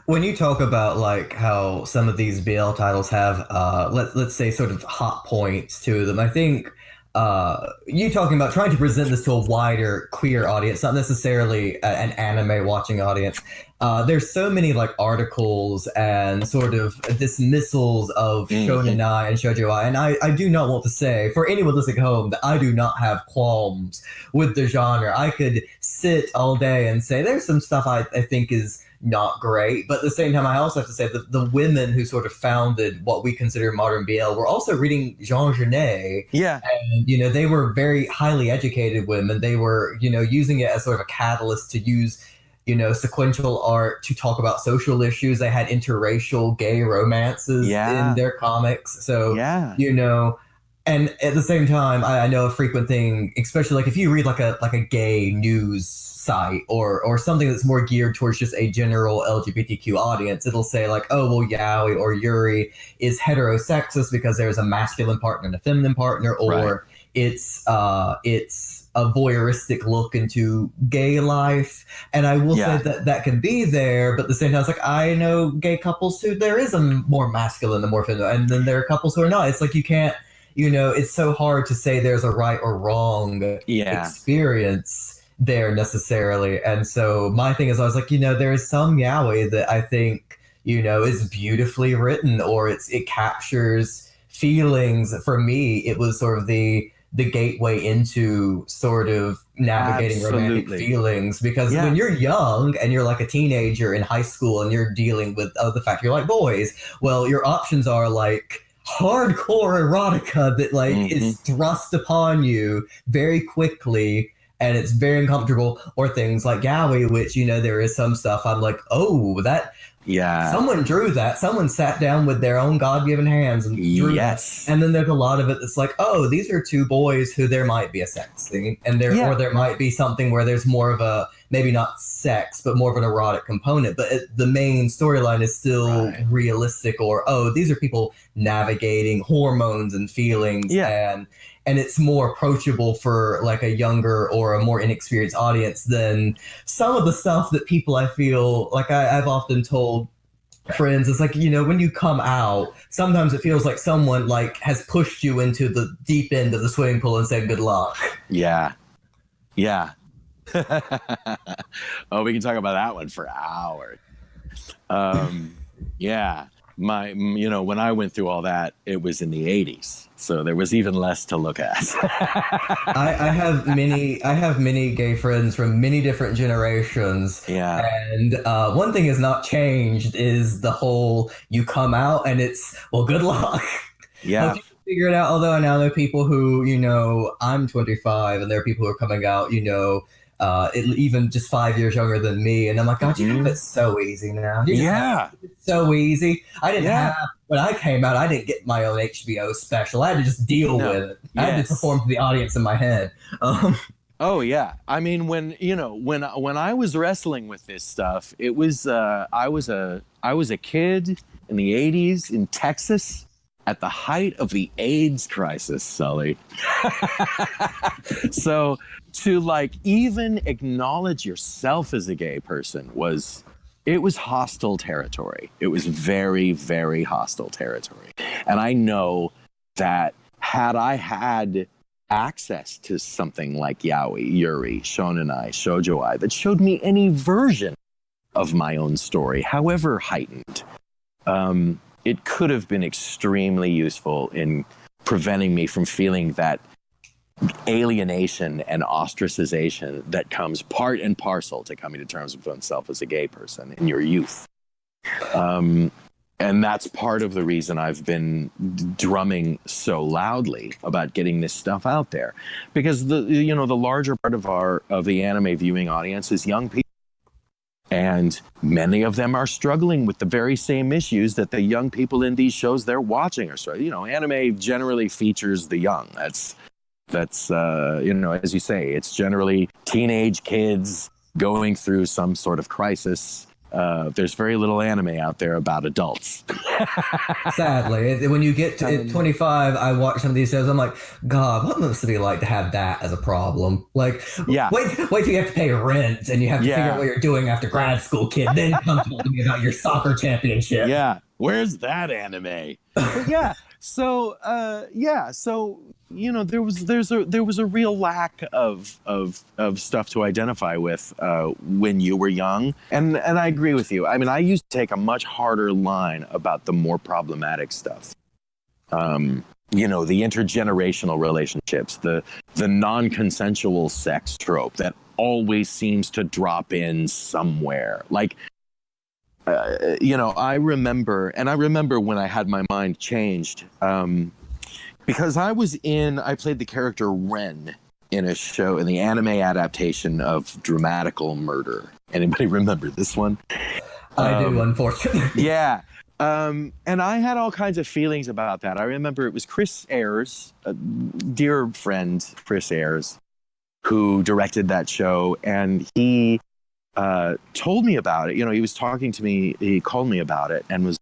When you talk about like how some of these BL titles have, let's say sort of hot points to them, I think you talking about trying to present this to a wider queer audience, not necessarily an anime watching audience. There's so many like articles and sort of dismissals of shonenai and shoujoai, and I do not want to say for anyone listening at home that I do not have qualms with the genre. I could sit all day and say there's some stuff I think is not great, but at the same time, I also have to say that the women who sort of founded what we consider modern BL were also reading Jean Genet. Yeah. And, they were very highly educated women. They were, using it as sort of a catalyst to use, sequential art to talk about social issues. They had interracial gay romances in their comics. So, and at the same time, I know a frequent thing, especially like if you read like a gay news site or something that's more geared towards just a general LGBTQ audience, it'll say like, oh well, yaoi or yuri is heterosexist because there's a masculine partner and a feminine partner, or it's a voyeuristic look into gay life. And I will say that can be there, but at the same time, it's like I know gay couples who there is a more masculine and more feminine, and then there are couples who are not. It's like you can't. It's so hard to say there's a right or wrong experience there necessarily. And so my thing is, I was like, there is some yaoi that I think, is beautifully written, or it captures feelings. For me, it was sort of the gateway into sort of navigating romantic feelings, because when you're young and you're like a teenager in high school and you're dealing with the fact you're like boys, well, your options are like hardcore erotica that like is thrust upon you very quickly and it's very uncomfortable, or things like yaoi, which there is some stuff I'm like, oh, that someone drew that, someone sat down with their own god-given hands and drew that. And then there's a lot of it that's like, oh, these are two boys who there might be a sex thing, and or there might be something where there's more of a, maybe not sex, but more of an erotic component, but the main storyline is still realistic, or oh, these are people navigating hormones and feelings, and it's more approachable for like a younger or a more inexperienced audience than some of the stuff that people, I feel like I've often told friends, it's like, when you come out, sometimes it feels like someone like has pushed you into the deep end of the swimming pool and said good luck. Oh, we can talk about that one for hours. When I went through all that, it was in the 80s, so there was even less to look at. I have many gay friends from many different generations. And one thing has not changed is the whole, you come out and it's, well, good luck. Hope you figure it out. Although I now know people who, I'm 25 and there are people who are coming out, even just 5 years younger than me, and I'm like, God, it's so easy now. It's so easy. I didn't have, when I came out, I didn't get my own HBO special. I had to just deal with it. I had to perform to the audience in my head. Oh yeah, I mean, when I was wrestling with this stuff, it was I was a kid in the 80s in Texas at the height of the AIDS crisis, Sully. So to like even acknowledge yourself as a gay person was hostile territory. It was very, very hostile territory. And I know that had I had access to something like yaoi, yuri, shonenai, shoujoi that showed me any version of my own story, however heightened, it could have been extremely useful in preventing me from feeling that alienation and ostracization that comes part and parcel to coming to terms with oneself as a gay person in your youth. And that's part of the reason I've been drumming so loudly about getting this stuff out there, because the larger part of the anime viewing audience is young people. And many of them are struggling with the very same issues that the young people in these shows they're watching are struggling. Anime generally features the young. That's as you say, it's generally teenage kids going through some sort of crisis. There's very little anime out there about adults. Sadly, when you get to 25, I watch some of these shows. I'm like, God, what must it be like to have that as a problem? Like, wait till you have to pay rent and you have to figure out what you're doing after grad school, kid. Then come talk to me about your soccer championship. Yeah, where's that anime? But so there was a real lack of stuff to identify with when you were young, and I agree with you. I mean, I used to take a much harder line about the more problematic stuff. The intergenerational relationships, the non-consensual sex trope that always seems to drop in somewhere. Like, I remember when I had my mind changed. Because I played the character Ren in a show, in the anime adaptation of Dramatical Murder. Anybody remember this one? I do, unfortunately. Yeah. And I had all kinds of feelings about that. I remember it was Chris Ayres, a dear friend, Chris Ayres, who directed that show. And he told me about it. He was talking to me. He called me about it and was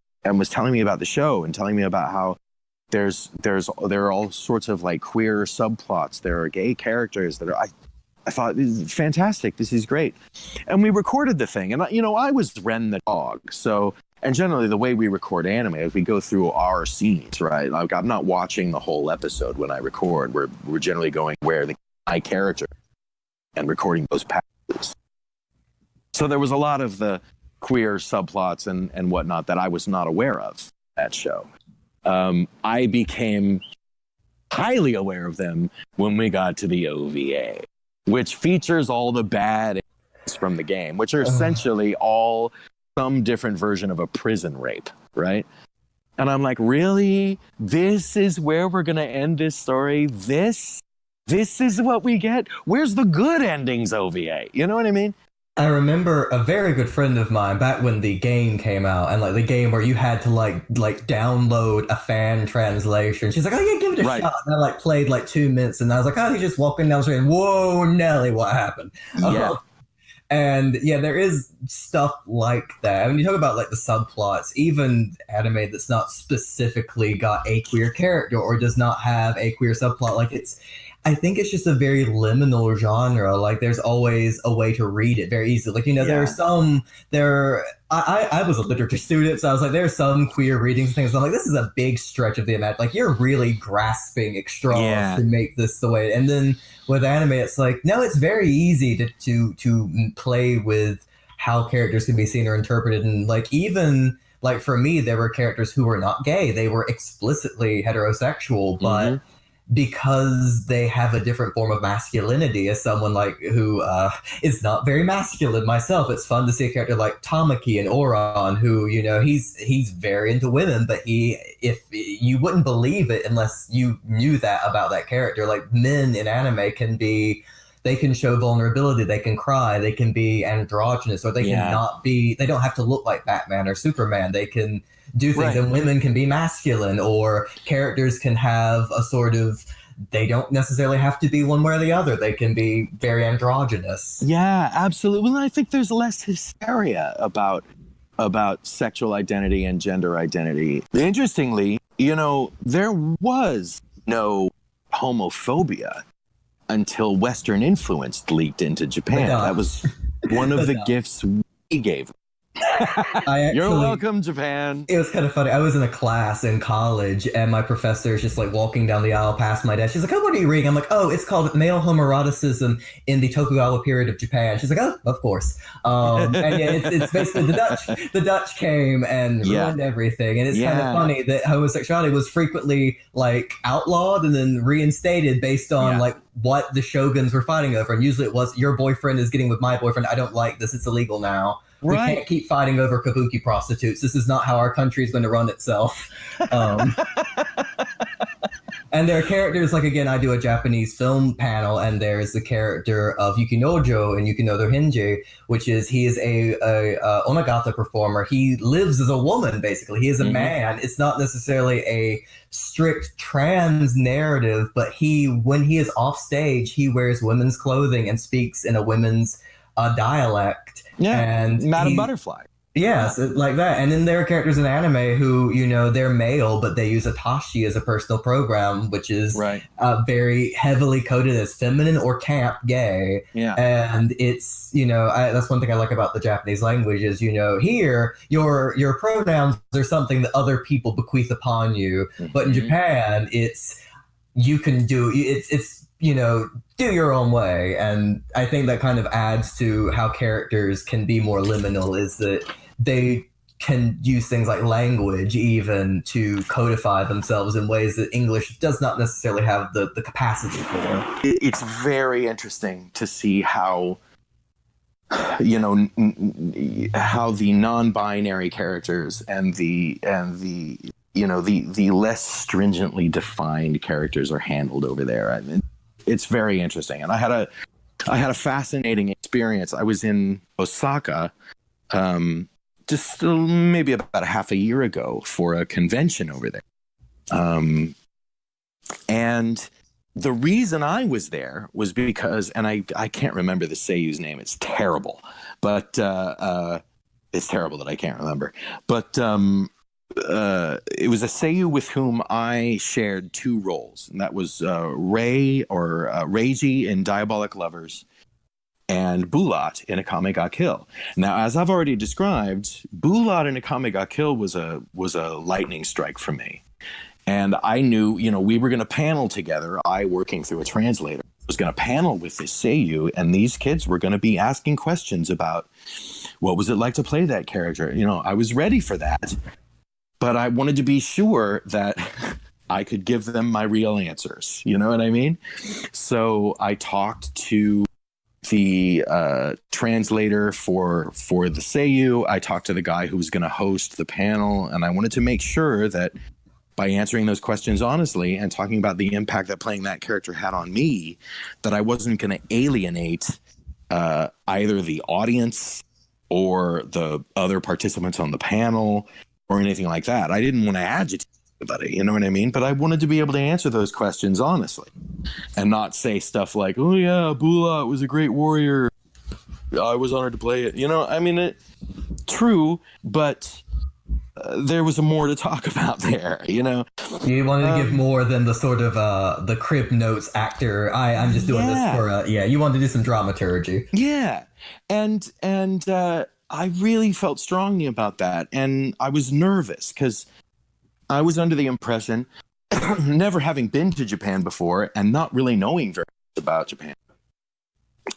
telling me about the show and telling me about how there are all sorts of like queer subplots. There are gay characters that are. I thought, this is fantastic. This is great. And we recorded the thing. And I was Ren the dog. So, and generally the way we record anime is we go through our scenes, right? Like, I'm not watching the whole episode when I record. We're generally going where my character and recording those passages. So there was a lot of the queer subplots and whatnot that I was not aware of that show. I became highly aware of them when we got to the OVA, which features all the bad from the game, which are essentially all some different version of a prison rape, right? And I'm like, really? This is where we're going to end this story? This is what we get? Where's the good endings, OVA? You know what I mean? I remember a very good friend of mine back when the game came out, and like the game where you had to like download a fan translation. She's like, "Oh yeah, give it a shot." And I played 2 minutes, and I was like, "Oh, he's just walking down the street." And, whoa, Nelly, what happened? Yeah. And yeah, there is stuff like that. I mean, you talk about the subplots, even anime that's not specifically got a queer character or does not have a queer subplot. I think it's just a very liminal genre. There's always a way to read it very easily. There are some I was a literature student, so I was like, there are some queer readings and things. I'm like, this is a big stretch of the imagination. You're really grasping at straws to make this the way. And then with anime, it's like, no, it's very easy to play with how characters can be seen or interpreted. And even for me, there were characters who were not gay. They were explicitly heterosexual, but because they have a different form of masculinity, as someone who is not very masculine myself, it's fun to see a character like Tamaki and Oran, who he's very into women, but if you wouldn't believe it unless you knew that about that character. Men in anime they can show vulnerability, they can cry, they can be androgynous, or they can not be. They don't have to look like Batman or Superman. They can do things, and women can be masculine, or characters can have a sort of, they don't necessarily have to be one way or the other. They can be very androgynous. Yeah, absolutely. Well, I think there's less hysteria about sexual identity and gender identity. Interestingly, there was no homophobia until Western influence leaked into Japan. That was one of the gifts we gave. You're welcome, Japan. It was kind of funny. I was in a class in college, and my professor is just walking down the aisle past my desk. She's like, "Oh, what are you reading?" I'm like, "Oh, it's called Male Homoeroticism in the Tokugawa Period of Japan." She's like, "Oh, of course." And it's basically the Dutch came and ruined everything. And it's kind of funny that homosexuality was frequently outlawed and then reinstated based on what the shoguns were fighting over. And usually it was, your boyfriend is getting with my boyfriend. I don't like this. It's illegal now. We can't keep fighting over kabuki prostitutes. This is not how our country is going to run itself. And there are characters, again, I do a Japanese film panel, and there's the character of Yukinojo and Yukinodo Hinji, which is, he is a onagata performer. He lives as a woman, basically. He is a man. It's not necessarily a strict trans narrative, but when he is off stage, he wears women's clothing and speaks in a women's dialect. Yeah, and Madame Butterfly. Yes, like that. And then there are characters in anime who, they're male, but they use Atashi as a personal program, which is very heavily coded as feminine or camp gay. Yeah. And it's, that's one thing I like about the Japanese language is, here, your pronouns are something that other people bequeath upon you. But in Japan, it's, you can do it's do your own way. And I think that kind of adds to how characters can be more liminal, is that they can use things like language even to codify themselves in ways that English does not necessarily have the capacity for. It's very interesting to see how how the non-binary characters and the the less stringently defined characters are handled over there. I mean, it's very interesting. And I had a fascinating experience. I was in Osaka just maybe about a half a year ago for a convention over there. And the reason I was there was because, and I can't remember the seiyu's name. It's terrible, but it's terrible that I can't remember. But it was a seiyu with whom I shared two roles, and that was Reiji in Diabolic Lovers and Bulat in Akame Got Kill. Now, as I've already described, Bulat in Akame Got Kill was a lightning strike for me. And I knew, we were going to panel together. I, working through a translator, was going to panel with this seiyu, and these kids were going to be asking questions about what was it like to play that character. I was ready for that, but I wanted to be sure that I could give them my real answers. You know what I mean? So I talked to the translator for the seiyu. I talked to the guy who was going to host the panel, and I wanted to make sure that by answering those questions honestly and talking about the impact that playing that character had on me, that I wasn't going to alienate either the audience or the other participants on the panel or anything like that. I didn't want to agitate anybody, you know what I mean? But I wanted to be able to answer those questions honestly and not say stuff like, oh yeah, Bulat was a great warrior, I was honored to play it. True, but there was more to talk about there, You wanted to give more than the sort of the crib notes actor. I'm just doing this for you wanted to do some dramaturgy. Yeah. And I really felt strongly about that. And I was nervous because I was under the impression, never having been to Japan before and not really knowing very much about Japan,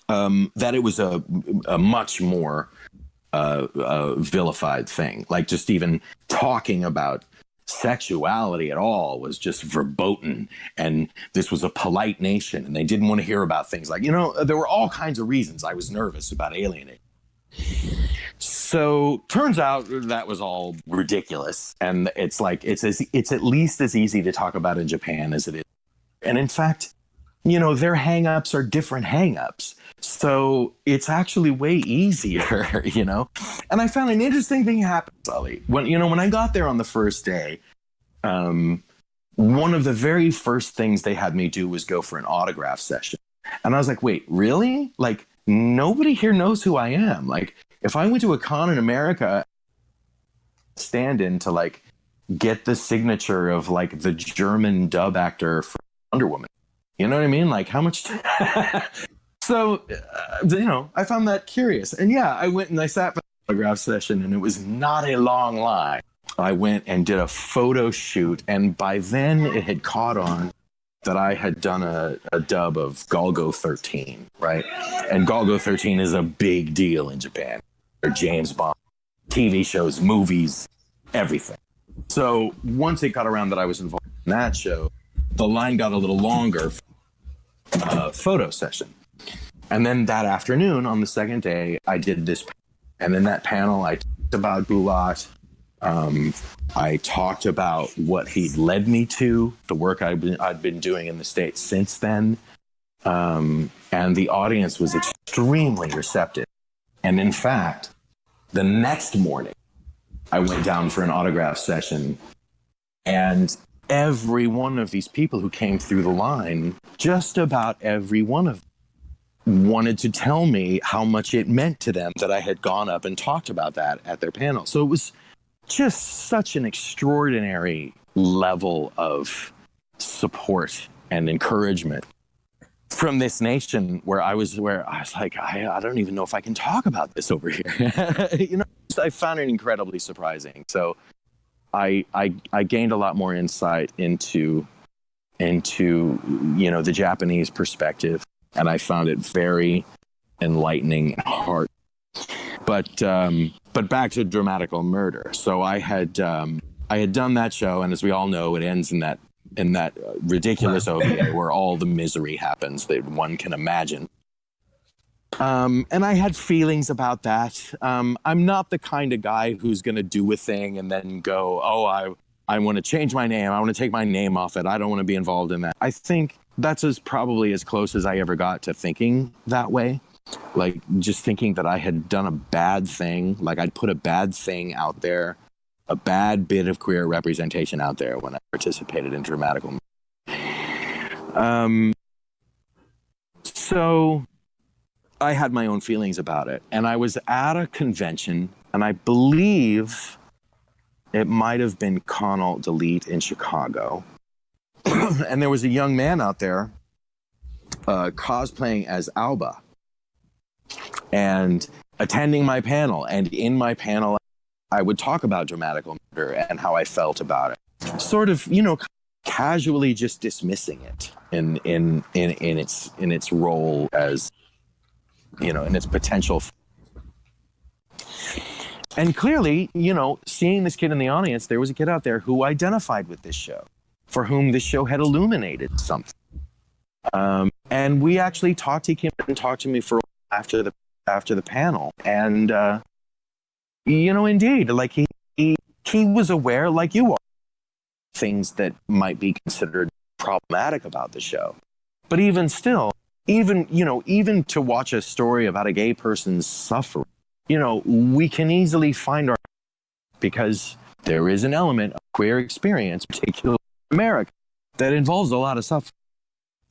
that it was a much more vilified thing. Like, just even talking about sexuality at all was just verboten, and this was a polite nation and they didn't want to hear about things like, there were all kinds of reasons I was nervous about alienating. So turns out that was all ridiculous, and it's like it's at least as easy to talk about in Japan as it is. And in fact, their hang-ups are different hang-ups. So it's actually way easier, And I found an interesting thing happen, Sully. When I got there on the first day, one of the very first things they had me do was go for an autograph session. And I was like, wait, really? Like, nobody here knows who I am. Like, if I went to a con in America, stand-in to, like, get the signature of, like, the German dub actor for Wonder Woman. You know what I mean? Like, how much... So, I found that curious. And yeah, I went and I sat for the autograph session, and it was not a long line. I went and did a photo shoot, and by then it had caught on that I had done a dub of Golgo 13, right? And Golgo 13 is a big deal in Japan. Or James Bond, TV shows, movies, everything. So once it got around that I was involved in that show, the line got a little longer for a photo session. And then that afternoon, on the second day, I did this. And in that panel, I talked about Bulat. I talked about what he'd led me to, the work I'd been doing in the States since then. And the audience was extremely receptive. And in fact, the next morning, I went down for an autograph session. And every one of these people who came through the line, just about every one of them, wanted to tell me how much it meant to them that I had gone up and talked about that at their panel. So it was just such an extraordinary level of support and encouragement from this nation where I was like, I don't even know if I can talk about this over here. I found it incredibly surprising. So I gained a lot more insight into into, the Japanese perspective, and I found it very enlightening and hard. But back to Dramatical Murder. So I had done that show, and as we all know, it ends in that ridiculous OVA where all the misery happens that one can imagine. And I had feelings about that. I'm not the kind of guy who's going to do a thing and then go, oh, I want to change my name. I want to take my name off it. I don't want to be involved in that. I think that's probably as close as I ever got to thinking that way. Like, just thinking that I had done a bad thing. Like, I'd put a bad thing out there, a bad bit of queer representation out there when I participated in Dramatical. So I had my own feelings about it. And I was at a convention, and I believe it might have been Con Delete in Chicago. And there was a young man out there cosplaying as Alba and attending my panel. And in my panel, I would talk about Dramatical Murder and how I felt about it. Sort of, casually just dismissing it in its role as, in its potential. And clearly, seeing this kid in the audience, there was a kid out there who identified with this show, for whom this show had illuminated something. And we actually talked. He came and talked to me for after the panel, and indeed, like he was aware, like you are, things that might be considered problematic about the show. But even still, even to watch a story about a gay person's suffering, we can easily find our, because there is an element of queer experience, particularly in America, that involves a lot of suffering.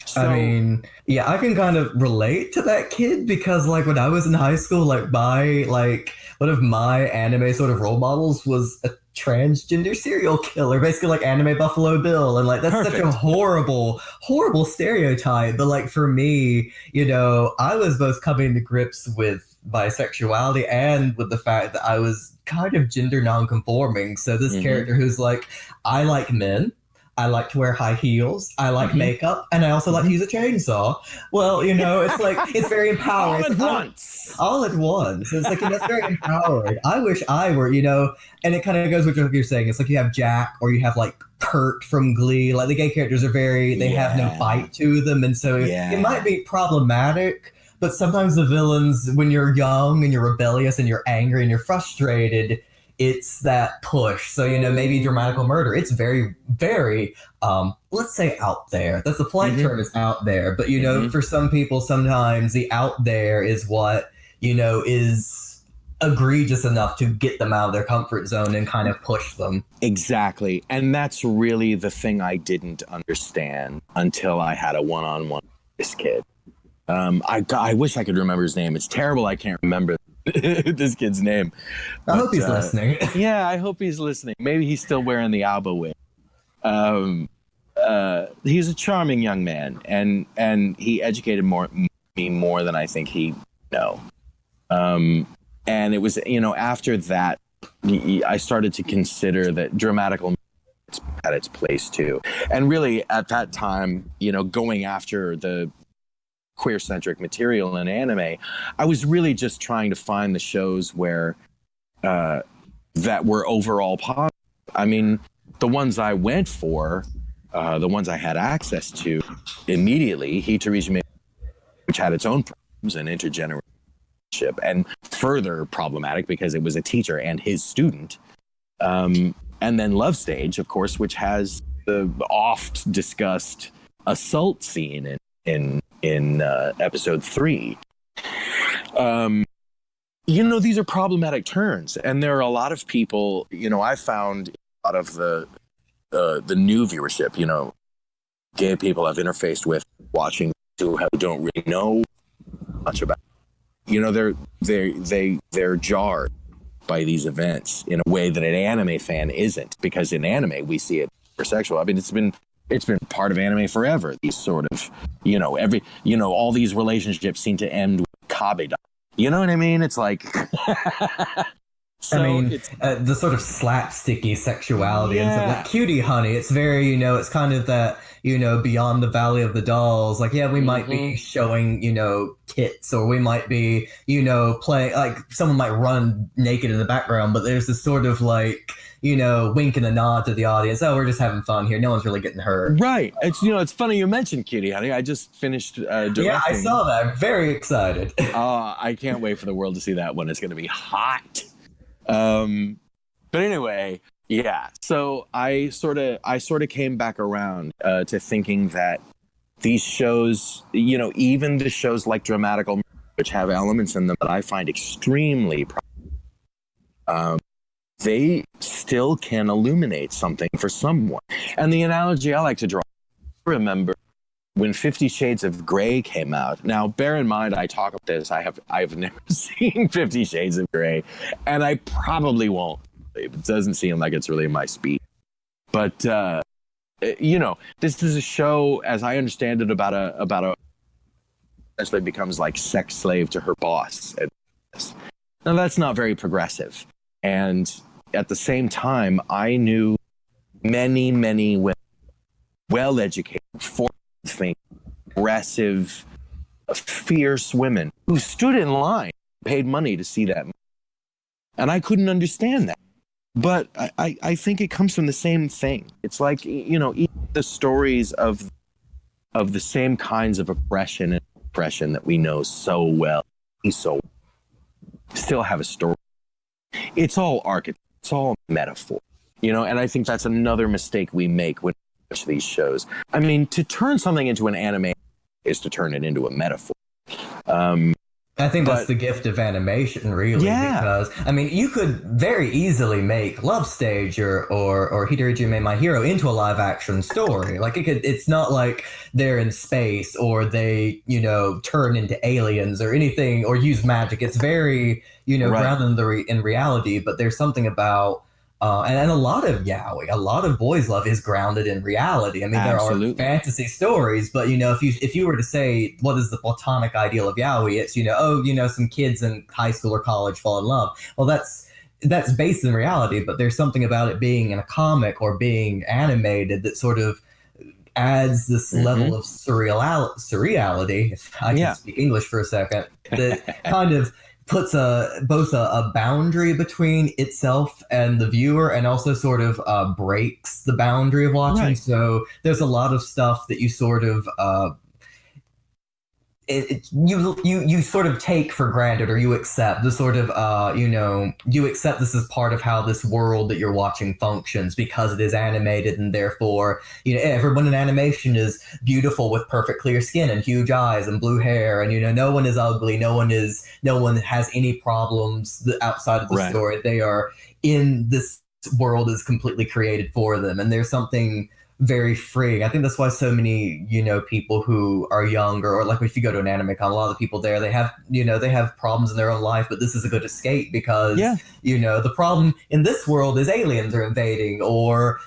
So, I mean, yeah, I can kind of relate to that kid because, like, when I was in high school, one of my anime sort of role models was a transgender serial killer, basically like Anime Buffalo Bill, and like that's Perfect. such a horrible stereotype. But like for me, I was both coming to grips with bisexuality and with the fact that I was kind of gender non-conforming. So this character who's like, I like men, I like to wear high heels, I like makeup, and I also like to use a chainsaw. Well, it's like, it's very empowering. All at once. It's like, that's very empowering. I wish I were, and it kind of goes with what you're saying. It's like you have Jack or you have like Kurt from Glee. Like the gay characters are they have no bite to them. And so it might be problematic, but sometimes the villains, when you're young and you're rebellious and you're angry and you're frustrated, it's that push. So, maybe Dramatical Murder, it's very, very, let's say out there. That's the polite term, is out there. But, for some people, sometimes the out there is what, is egregious enough to get them out of their comfort zone and kind of push them. Exactly. And that's really the thing I didn't understand until I had a one-on-one with this kid. I wish I could remember his name. It's terrible I can't remember this kid's name. I hope he's listening. Yeah, I hope he's listening. Maybe he's still wearing the Alba wig. He's a charming young man, and he educated me more than I think he know. And it was, after that, I started to consider that Dramatical had its place too. And really, at that time, going after the queer-centric material in anime, I was really just trying to find the shows where that were overall positive. I mean, the ones I went for, the ones I had access to immediately, Hitorijime, which had its own problems and intergenerational, and further problematic because it was a teacher and his student. And then Love Stage, of course, which has the oft discussed assault scene in episode 3. These are problematic turns, and there are a lot of people, I found a lot of the new viewership, gay people I've interfaced with watching who don't really know much about, they're jarred by these events in a way that an anime fan isn't, because in anime we see it for sexual. I mean, it's been part of anime forever. These sort of, all these relationships seem to end with kabedon. You know what I mean? It's like, I So mean, it's the sort of slapsticky sexuality and stuff like yeah. Cutie Honey. It's very, it's kind of that, beyond the Valley of the Dolls. Like, yeah, we might be Hmm. showing, tits, or we might be, playing, like, someone might run naked in the background, but there's this sort of like, wink and a nod to the audience. Oh, we're just having fun here. No one's really getting hurt. Right. It's funny you mentioned Cutie Honey. I just finished Yeah, I directing. saw that. I'm very excited. I can't wait for the world to see that one. It's going to be hot. Um, but anyway, yeah. So I sort of came back around to thinking that these shows, even the shows like Dramatical, which have elements in them that I find extremely, um, they still can illuminate something for someone. And the analogy I like to draw, I remember when 50 Shades of Grey came out. Now, bear in mind, I talk about this. I've never seen 50 Shades of Grey, and I probably won't. It doesn't seem like it's really my speed. But this is a show, as I understand it, about a essentially becomes like sex slave to her boss. And now that's not very progressive. And at the same time, I knew many, many women, well-educated, forward-thinking, aggressive, fierce women who stood in line, paid money to see that. And I couldn't understand that. But I think it comes from the same thing. It's like, the stories of the same kinds of oppression and oppression that we know so well, still have a story. It's all archetype. It's all metaphor. And I think that's another mistake we make when we watch these shows. I mean, to turn something into an anime is to turn it into a metaphor. I think that's But the gift of animation, really, yeah, because I mean, you could very easily make Love Stage or Hitorijime My Hero into a live action story. Like it could, it's not like they're in space or they, turn into aliens or anything or use magic. It's very, right. grounded in in reality. But there's something about and a lot of yaoi, a lot of boys love is grounded in reality. I mean, there are Absolutely. fantasy stories, but if you were to say what is the platonic ideal of yaoi, it's some kids in high school or college fall in love. Well, that's based in reality, but there's something about it being in a comic or being animated that sort of adds this Hmm. level of surreality, if I can Yeah. speak English for a second, that kind of puts both a boundary between itself and the viewer, and also sort of breaks the boundary of watching. Right. So there's a lot of stuff that you sort of you sort of take for granted, or you accept the sort of you accept this as part of how this world that you're watching functions because it is animated, and therefore everyone in animation is beautiful with perfect clear skin and huge eyes and blue hair, and no one is ugly, no one has any problems outside of the Right. story. They are in this world is completely created for them, and there's something very freeing. I think that's why so many, people who are younger, or like if you go to an anime con, a lot of the people there, they have problems in their own life, but this is a good escape because, Yeah. the problem in this world is aliens are invading, or,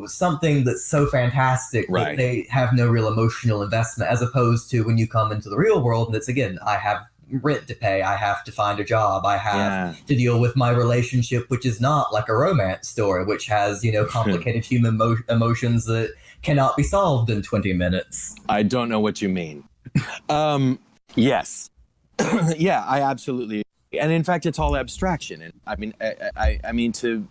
something that's so fantastic that Right. they have no real emotional investment, as opposed to when you come into the real world and it's again, I have rent to pay, I have to find a job, I have Yeah. to deal with my relationship, which is not like a romance story, which has, complicated human emotions that cannot be solved in 20 minutes. I don't know what you mean. Yes. Yeah, I absolutely. And in fact, it's all abstraction. And I mean, I mean to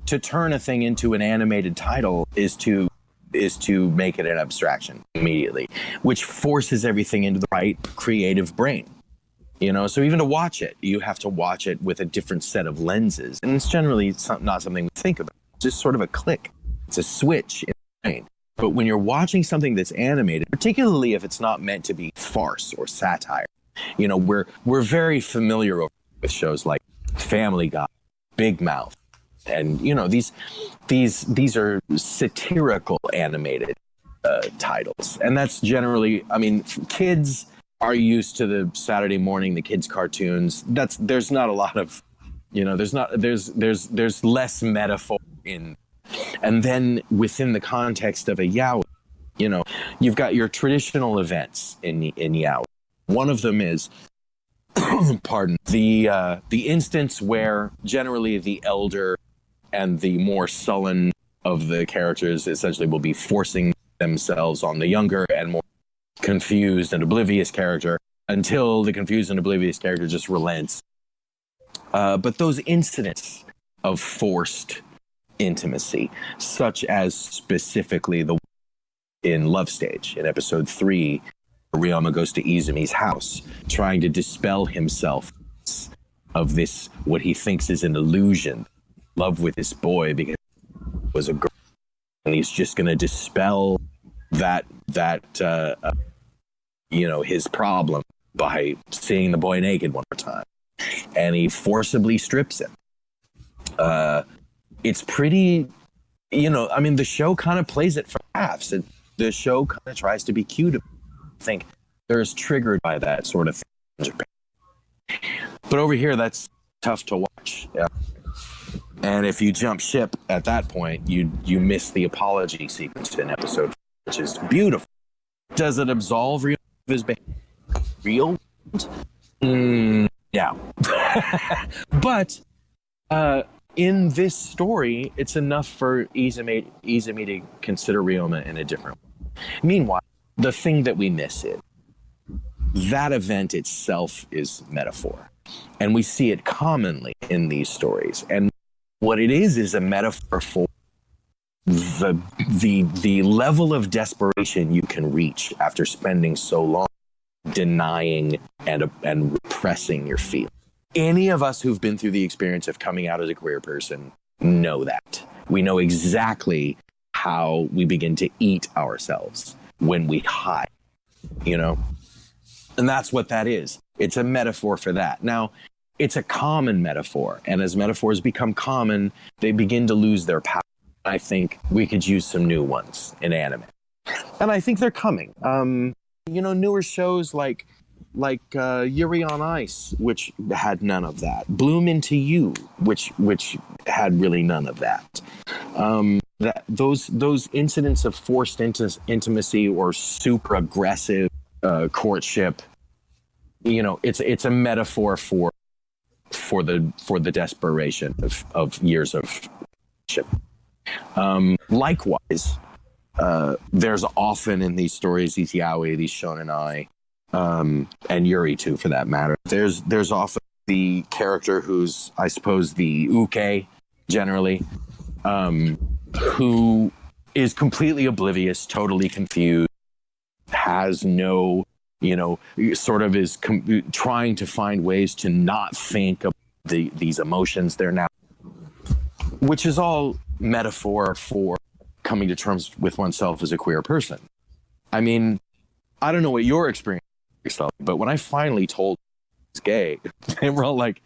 turn a thing into an animated title is to make it an abstraction immediately, which forces everything into the right creative brain. So even to watch it, you have to watch it with a different set of lenses, and it's generally not something we think about. It's just sort of a click. It's a switch in the brain. But when you're watching something that's animated, particularly if it's not meant to be farce or satire, we're very familiar with shows like Family Guy, Big Mouth, and these are satirical animated titles, and that's generally, I mean, kids are used to the Saturday morning, the kids' cartoons. There's not a lot of, there's less metaphor in, and then within the context of a yaoi, you know, you've got your traditional events in yaoi. One of them is pardon, the instance where generally the elder and the more sullen of the characters essentially will be forcing themselves on the younger and more confused and oblivious character until the confused and oblivious character just relents. But those incidents of forced intimacy, such as specifically the in Love Stage in episode 3, Ryoma goes to Izumi's house trying to dispel himself of this, what he thinks is an illusion, love with this boy because he was a girl, and he's just going to dispel that his problem by seeing the boy naked one more time, and he forcibly strips him. It's pretty, the show kind of plays it for laughs. The show kind of tries to be cute. I think they're triggered by that sort of thing in Japan. But over here, that's tough to watch. Yeah. And if you jump ship at that point, you miss the apology sequence in episode 4, which is beautiful. Does it absolve Ryo of his behavior? Real? Yeah. But in this story, it's enough for Izumi to consider Ryoma in a different way. Meanwhile, the thing that we miss is that event itself is metaphor. And we see it commonly in these stories. And what it is a metaphor for the level of desperation you can reach after spending so long denying and repressing your feelings. Any of us who've been through the experience of coming out as a queer person know that. We know exactly how we begin to eat ourselves when we hide, And that's what that is. It's a metaphor for that. Now, it's a common metaphor. And as metaphors become common, they begin to lose their power. I think we could use some new ones in anime. And I think they're coming. Newer shows like Yuri on Ice, which had none of that. Bloom Into You, which had really none of that. Those incidents of forced intimacy or super aggressive courtship, it's a metaphor for the desperation of years of courtship. Likewise, there's often in these stories, these yaoi, these shonenai, and Yuri too, for that matter. There's often the character who's, I suppose, the uke, generally, who is completely oblivious, totally confused, has no, sort of is trying to find ways to not think of these emotions they're now, which is all metaphor for coming to terms with oneself as a queer person. I mean, I don't know what your experience is, but when I finally told I was gay, they were all like,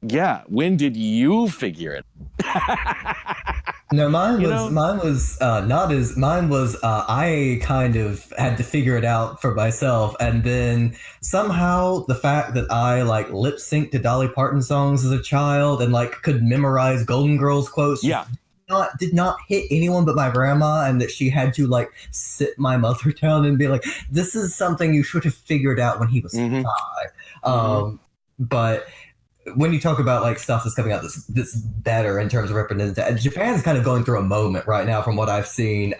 yeah, when did you figure it? No, mine was I kind of had to figure it out for myself, and then somehow the fact that I lip synced to Dolly Parton songs as a child and could memorize Golden Girls quotes, did not hit anyone but my grandma, and that she had to sit my mother down and be like, "This is something you should have figured out when he was 5." But when you talk about stuff that's coming out that's better in terms of representation, Japan's kind of going through a moment right now from what I've seen.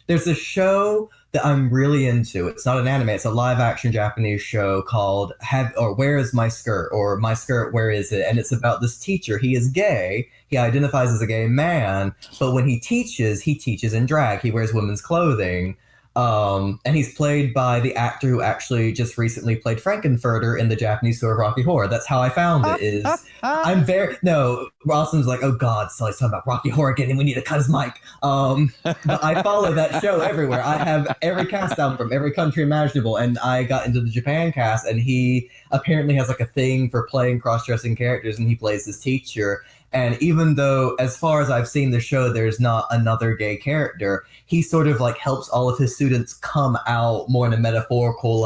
There's a show that I'm really into. It's not an anime, it's a live action Japanese show called Where Is My Skirt? Or My Skirt, Where Is It? And it's about this teacher. He is gay. He identifies as a gay man, but when he teaches in drag. He wears women's clothing. And he's played by the actor who actually just recently played Frankenfurter in the Japanese story Rocky Horror. That's how I found it. Rossum's like, oh God, Sully's talking about Rocky Horror again, and we need to cut his mic. But I follow that show everywhere. I have every cast album from every country imaginable, and I got into the Japan cast, and he apparently has a thing for playing cross-dressing characters, and he plays this teacher. And even though, as far as I've seen the show, there's not another gay character, he sort of helps all of his students come out more in a metaphorical,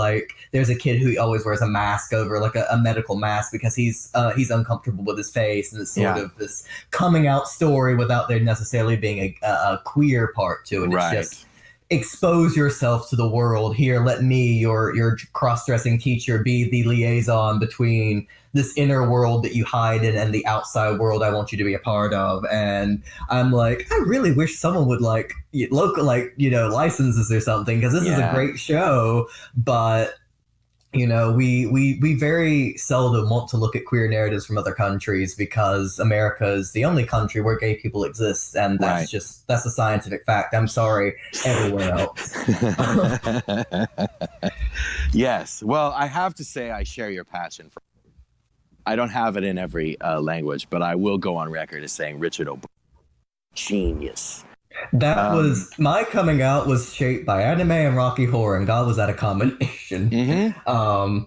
there's a kid who always wears a mask over, a medical mask, because he's uncomfortable with his face, and it's sort of this coming out story without there necessarily being a queer part to it. Right. expose yourself to the world. Here, let me, your cross-dressing teacher, be the liaison between this inner world that you hide in and the outside world I want you to be a part of. And I'm like, I really wish someone would license this or something, because this is a great show, but we very seldom want to look at queer narratives from other countries because America is the only country where gay people exist, and that's a scientific fact. I'm sorry, everywhere else. Yes. Well, I have to say I share your passion for. I don't have it in every language, but I will go on record as saying Richard O'Brien, genius. That was my coming out was shaped by anime and Rocky Horror, and God was that a combination. Mm-hmm.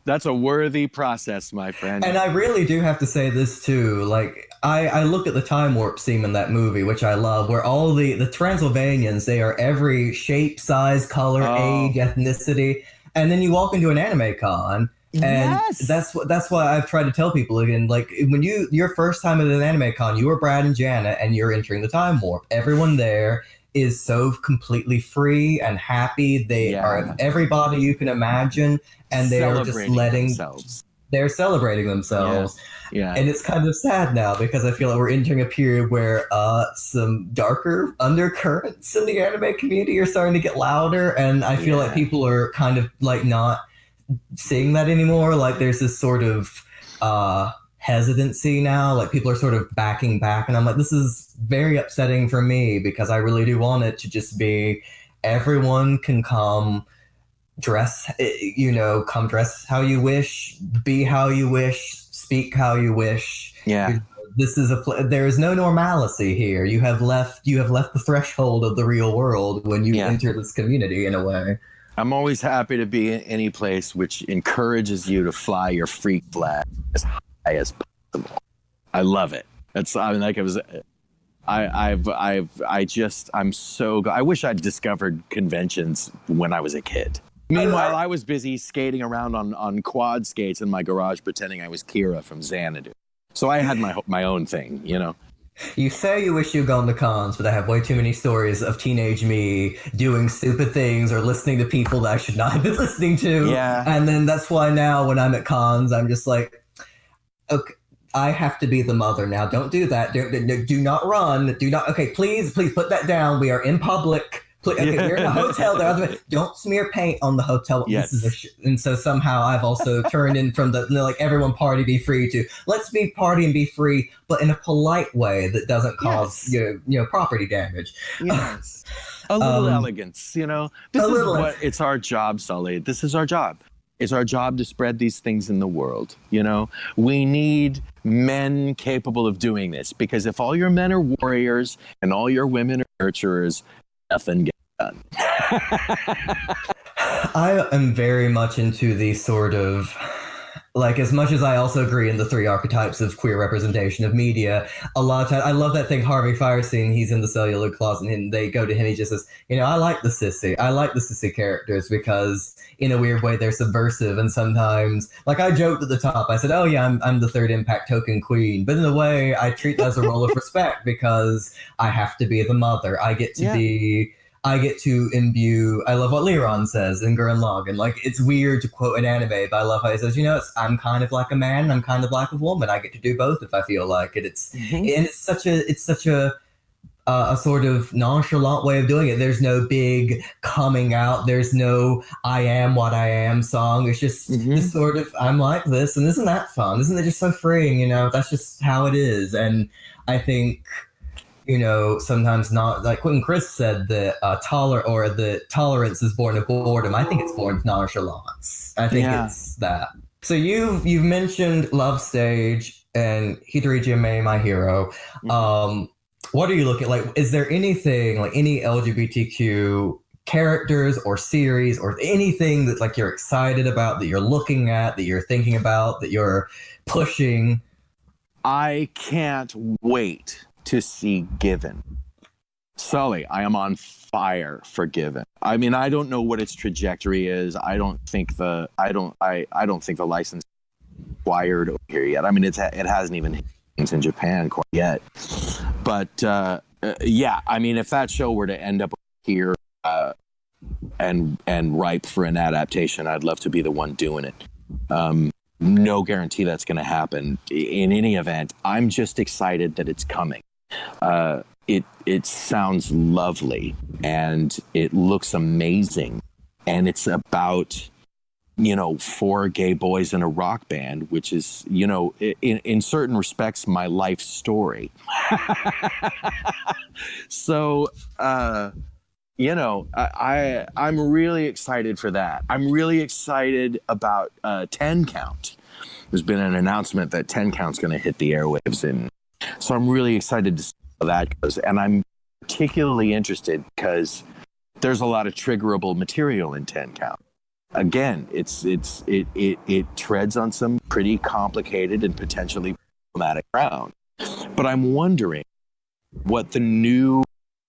That's a worthy process, my friend. And I really do have to say this too. Like I look at the time warp scene in that movie, which I love, where all the Transylvanians, they are every shape, size, color, age, ethnicity, and then you walk into an anime con. And that's why I've tried to tell people again, like when your first time at an anime con, you were Brad and Janet and you're entering the time warp. Everyone there is so completely free and happy. They are everybody you can imagine, and they are just they're celebrating themselves. Yeah. And it's kind of sad now because I feel like we're entering a period where some darker undercurrents in the anime community are starting to get louder, and I feel like people are kind of like not seeing that anymore. Like there's this sort of hesitancy now, like people are sort of backing back, and I'm like, this is very upsetting for me because I really do want it to just be everyone can come dress come dress how you wish, be how you wish, speak how you wish. This is there is no normalcy here. You have left the threshold of the real world when you enter this community in a way. I'm always happy to be in any place which encourages you to fly your freak flag as high as possible. I love it. I'm so. I wish I'd discovered conventions when I was a kid. Meanwhile, I was busy skating around on quad skates in my garage, pretending I was Kira from Xanadu. So I had my own thing, You say you wish you'd gone to cons, but I have way too many stories of teenage me doing stupid things or listening to people that I should not have been listening to. Yeah. And then that's why now when I'm at cons, I'm just like, okay, I have to be the mother now. Don't do that. Do not run. Do not. Okay, please put that down. We are in public. Okay, we're in a hotel. Don't smear paint on the hotel. Yes. And so somehow I've also turned in from the like everyone party be free to let's be party and be free, but in a polite way that doesn't cause property damage. Yes. A little elegance, it's our job, Sully. This is our job. It's our job to spread these things in the world. We need men capable of doing this, because if all your men are warriors and all your women are nurturers, nothing gets done. I am very much into the sort of, like, as much as I also agree in the three archetypes of queer representation of media, a lot of times, I love that thing Harvey Fierstein, he's in the cellular closet and they go to him, he just says, I like the sissy characters because in a weird way they're subversive, and sometimes, like I joked at the top, I said, oh yeah, I'm the third impact token queen, but in a way I treat that as a role of respect because I have to be the mother. I get to imbue. I love what Liron says in Gurren Lagann. Like, it's weird to quote an anime, but I love how he says, I'm kind of like a man, I'm kind of like a woman. I get to do both if I feel like it. It's such a sort of nonchalant way of doing it. There's no big coming out. There's no I am what I am song. It's just this sort of I'm like this, and isn't that fun? Isn't it just so freeing? That's just how it is. And I think, sometimes not, like when Chris said that the tolerance is born of boredom. I think it's born of nonchalance. I think it's that. So you've mentioned Love Stage and Hitorijime, My Hero. What are you looking like? Is there anything like any LGBTQ characters or series or anything that like you're excited about, that you're looking at, that you're thinking about, that you're pushing? I can't wait to see Given. Sully, I am on fire for Given. I mean, I don't know what its trajectory is. I don't think the license is acquired over here yet. I mean, it hasn't even hit in Japan quite yet. But I mean, if that show were to end up here, and ripe for an adaptation. I'd love to be the one doing it. No guarantee that's going to happen. In any event, I'm just excited that it's coming. It sounds lovely and it looks amazing, and it's about, you know, 4 gay boys in a rock band, which is, you know, in certain respects my life story. So you know, I'm really excited for that. I'm really excited about 10 Count. There's been an announcement that 10 Count's going to hit the airwaves, and so I'm really excited to see how that goes. And I'm particularly interested because there's a lot of triggerable material in 10 Count. Again, it treads on some pretty complicated and potentially problematic ground. But I'm wondering what the new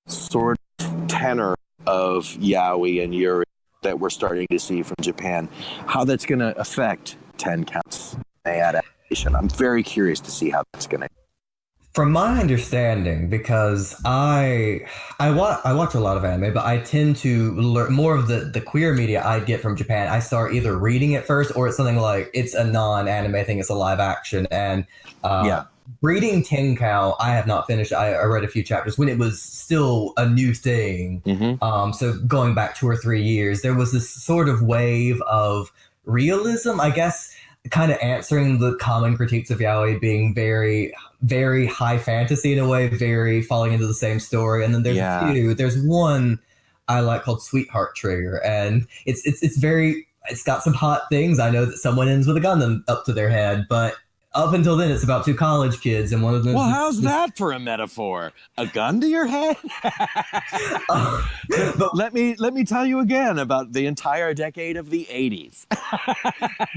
sort of tenor of yaoi and yuri that we're starting to see from Japan, how that's going to affect 10 Counts adaptation. I'm very curious to see how that's going to. From my understanding, because I watch a lot of anime, but I tend to learn more of the queer media I get from Japan. I start either reading it first, or it's something like it's a non-anime thing, it's a live action. And reading Tenkao, I have not finished. I read a few chapters when it was still a new thing. Mm-hmm. So going back 2 or 3 years, there was this sort of wave of realism, I guess, kind of answering the common critiques of yaoi being very, very high fantasy in a way, very falling into the same story. And then there's a few. There's one I like called Sweetheart Trigger, and it's got some hot things. I know that someone ends with a gun up to their head, but up until then, it's about 2 college kids, and one of them. Well, how's that for a metaphor? A gun to your head? But let me tell you again about the entire decade of the 80s.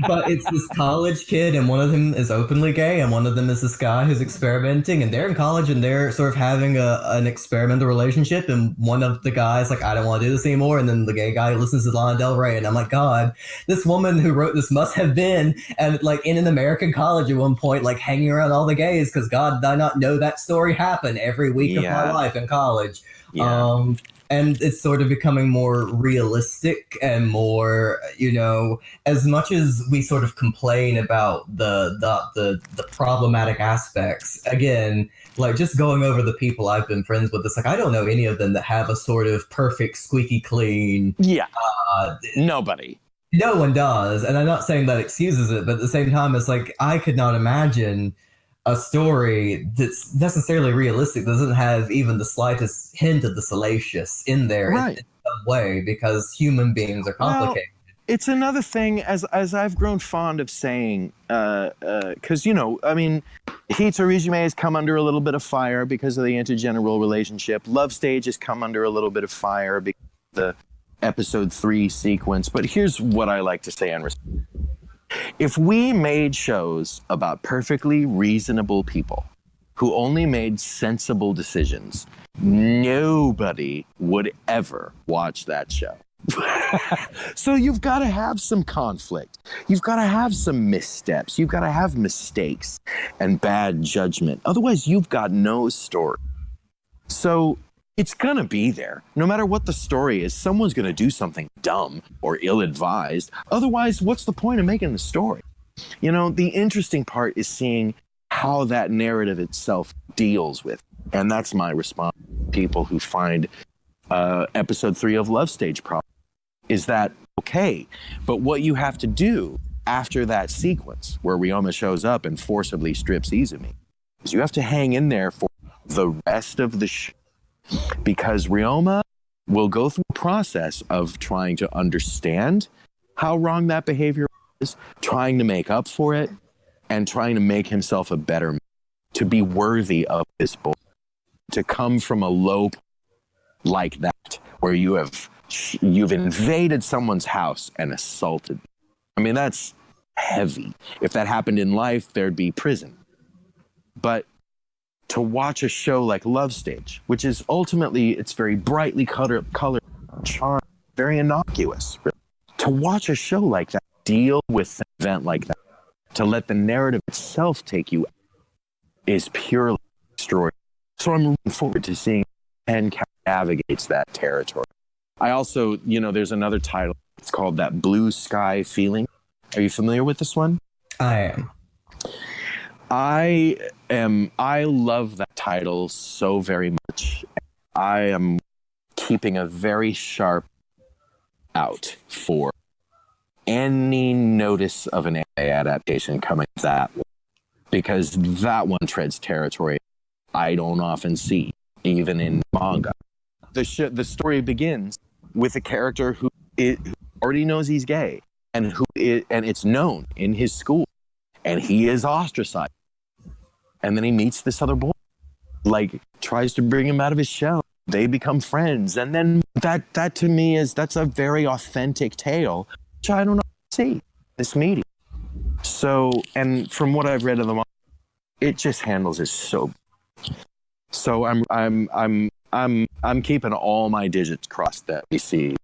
But it's this college kid, and one of them is openly gay, and one of them is this guy who's experimenting, and they're in college, and they're sort of having an experimental relationship, and one of the guys like, I don't want to do this anymore, and then the gay guy listens to Lana Del Rey, and I'm like, God, this woman who wrote this must have been and like in an American college at one point, like hanging around all the gays, because God, did I not know that story happened every week of my life in college. And it's sort of becoming more realistic and more, you know, as much as we sort of complain about the problematic aspects, again, like just going over the people I've been friends with, it's like I don't know any of them that have a sort of perfect, squeaky clean. Nobody. No one does. And I'm not saying that excuses it, but at the same time, it's like I could not imagine a story that's necessarily realistic, doesn't have even the slightest hint of the salacious in there in some way, because human beings are complicated. Well, it's another thing, as I've grown fond of saying, because, you know, I mean, Hitorijime has come under a little bit of fire because of the intergeneral relationship. Love Stage has come under a little bit of fire because of the episode 3 sequence. But here's what I like to say in response. If we made shows about perfectly reasonable people who only made sensible decisions, nobody would ever watch that show. So you've got to have some conflict. You've got to have some missteps. You've got to have mistakes and bad judgment. Otherwise, you've got no story. So it's going to be there. No matter what the story is, someone's going to do something dumb or ill-advised. Otherwise, what's the point of making the story? You know, the interesting part is seeing how that narrative itself deals with. And that's my response to people who find episode 3 of Love Stage problem. Is that okay? But what you have to do after that sequence where Ryoma shows up and forcibly strips Izumi is you have to hang in there for the rest of the show. Because Ryoma will go through a process of trying to understand how wrong that behavior is, trying to make up for it, and trying to make himself a better man, to be worthy of this boy, to come from a low point like that, where you've invaded someone's house and assaulted. I mean, that's heavy. If that happened in life, there'd be prison. But to watch a show like Love Stage, which is ultimately, it's very brightly colored, charming, very innocuous. Really. To watch a show like that, deal with an event like that, to let the narrative itself take you is purely extraordinary. So I'm looking forward to seeing 10 Count navigates that territory. I also, there's another title. It's called That Blue Sky Feeling. Are you familiar with this one? I am. I love that title so very much. I am keeping a very sharp out for any notice of an anime adaptation coming that way, because that one treads territory I don't often see, even in manga. The story begins with a character who already knows he's gay, and it's known in his school, and he is ostracized. And then he meets this other boy, tries to bring him out of his shell. They become friends, and then that to me that's a very authentic tale, which I don't see this media. So, and from what I've read of the manga, it just handles it so. So I'm keeping all my digits crossed that we see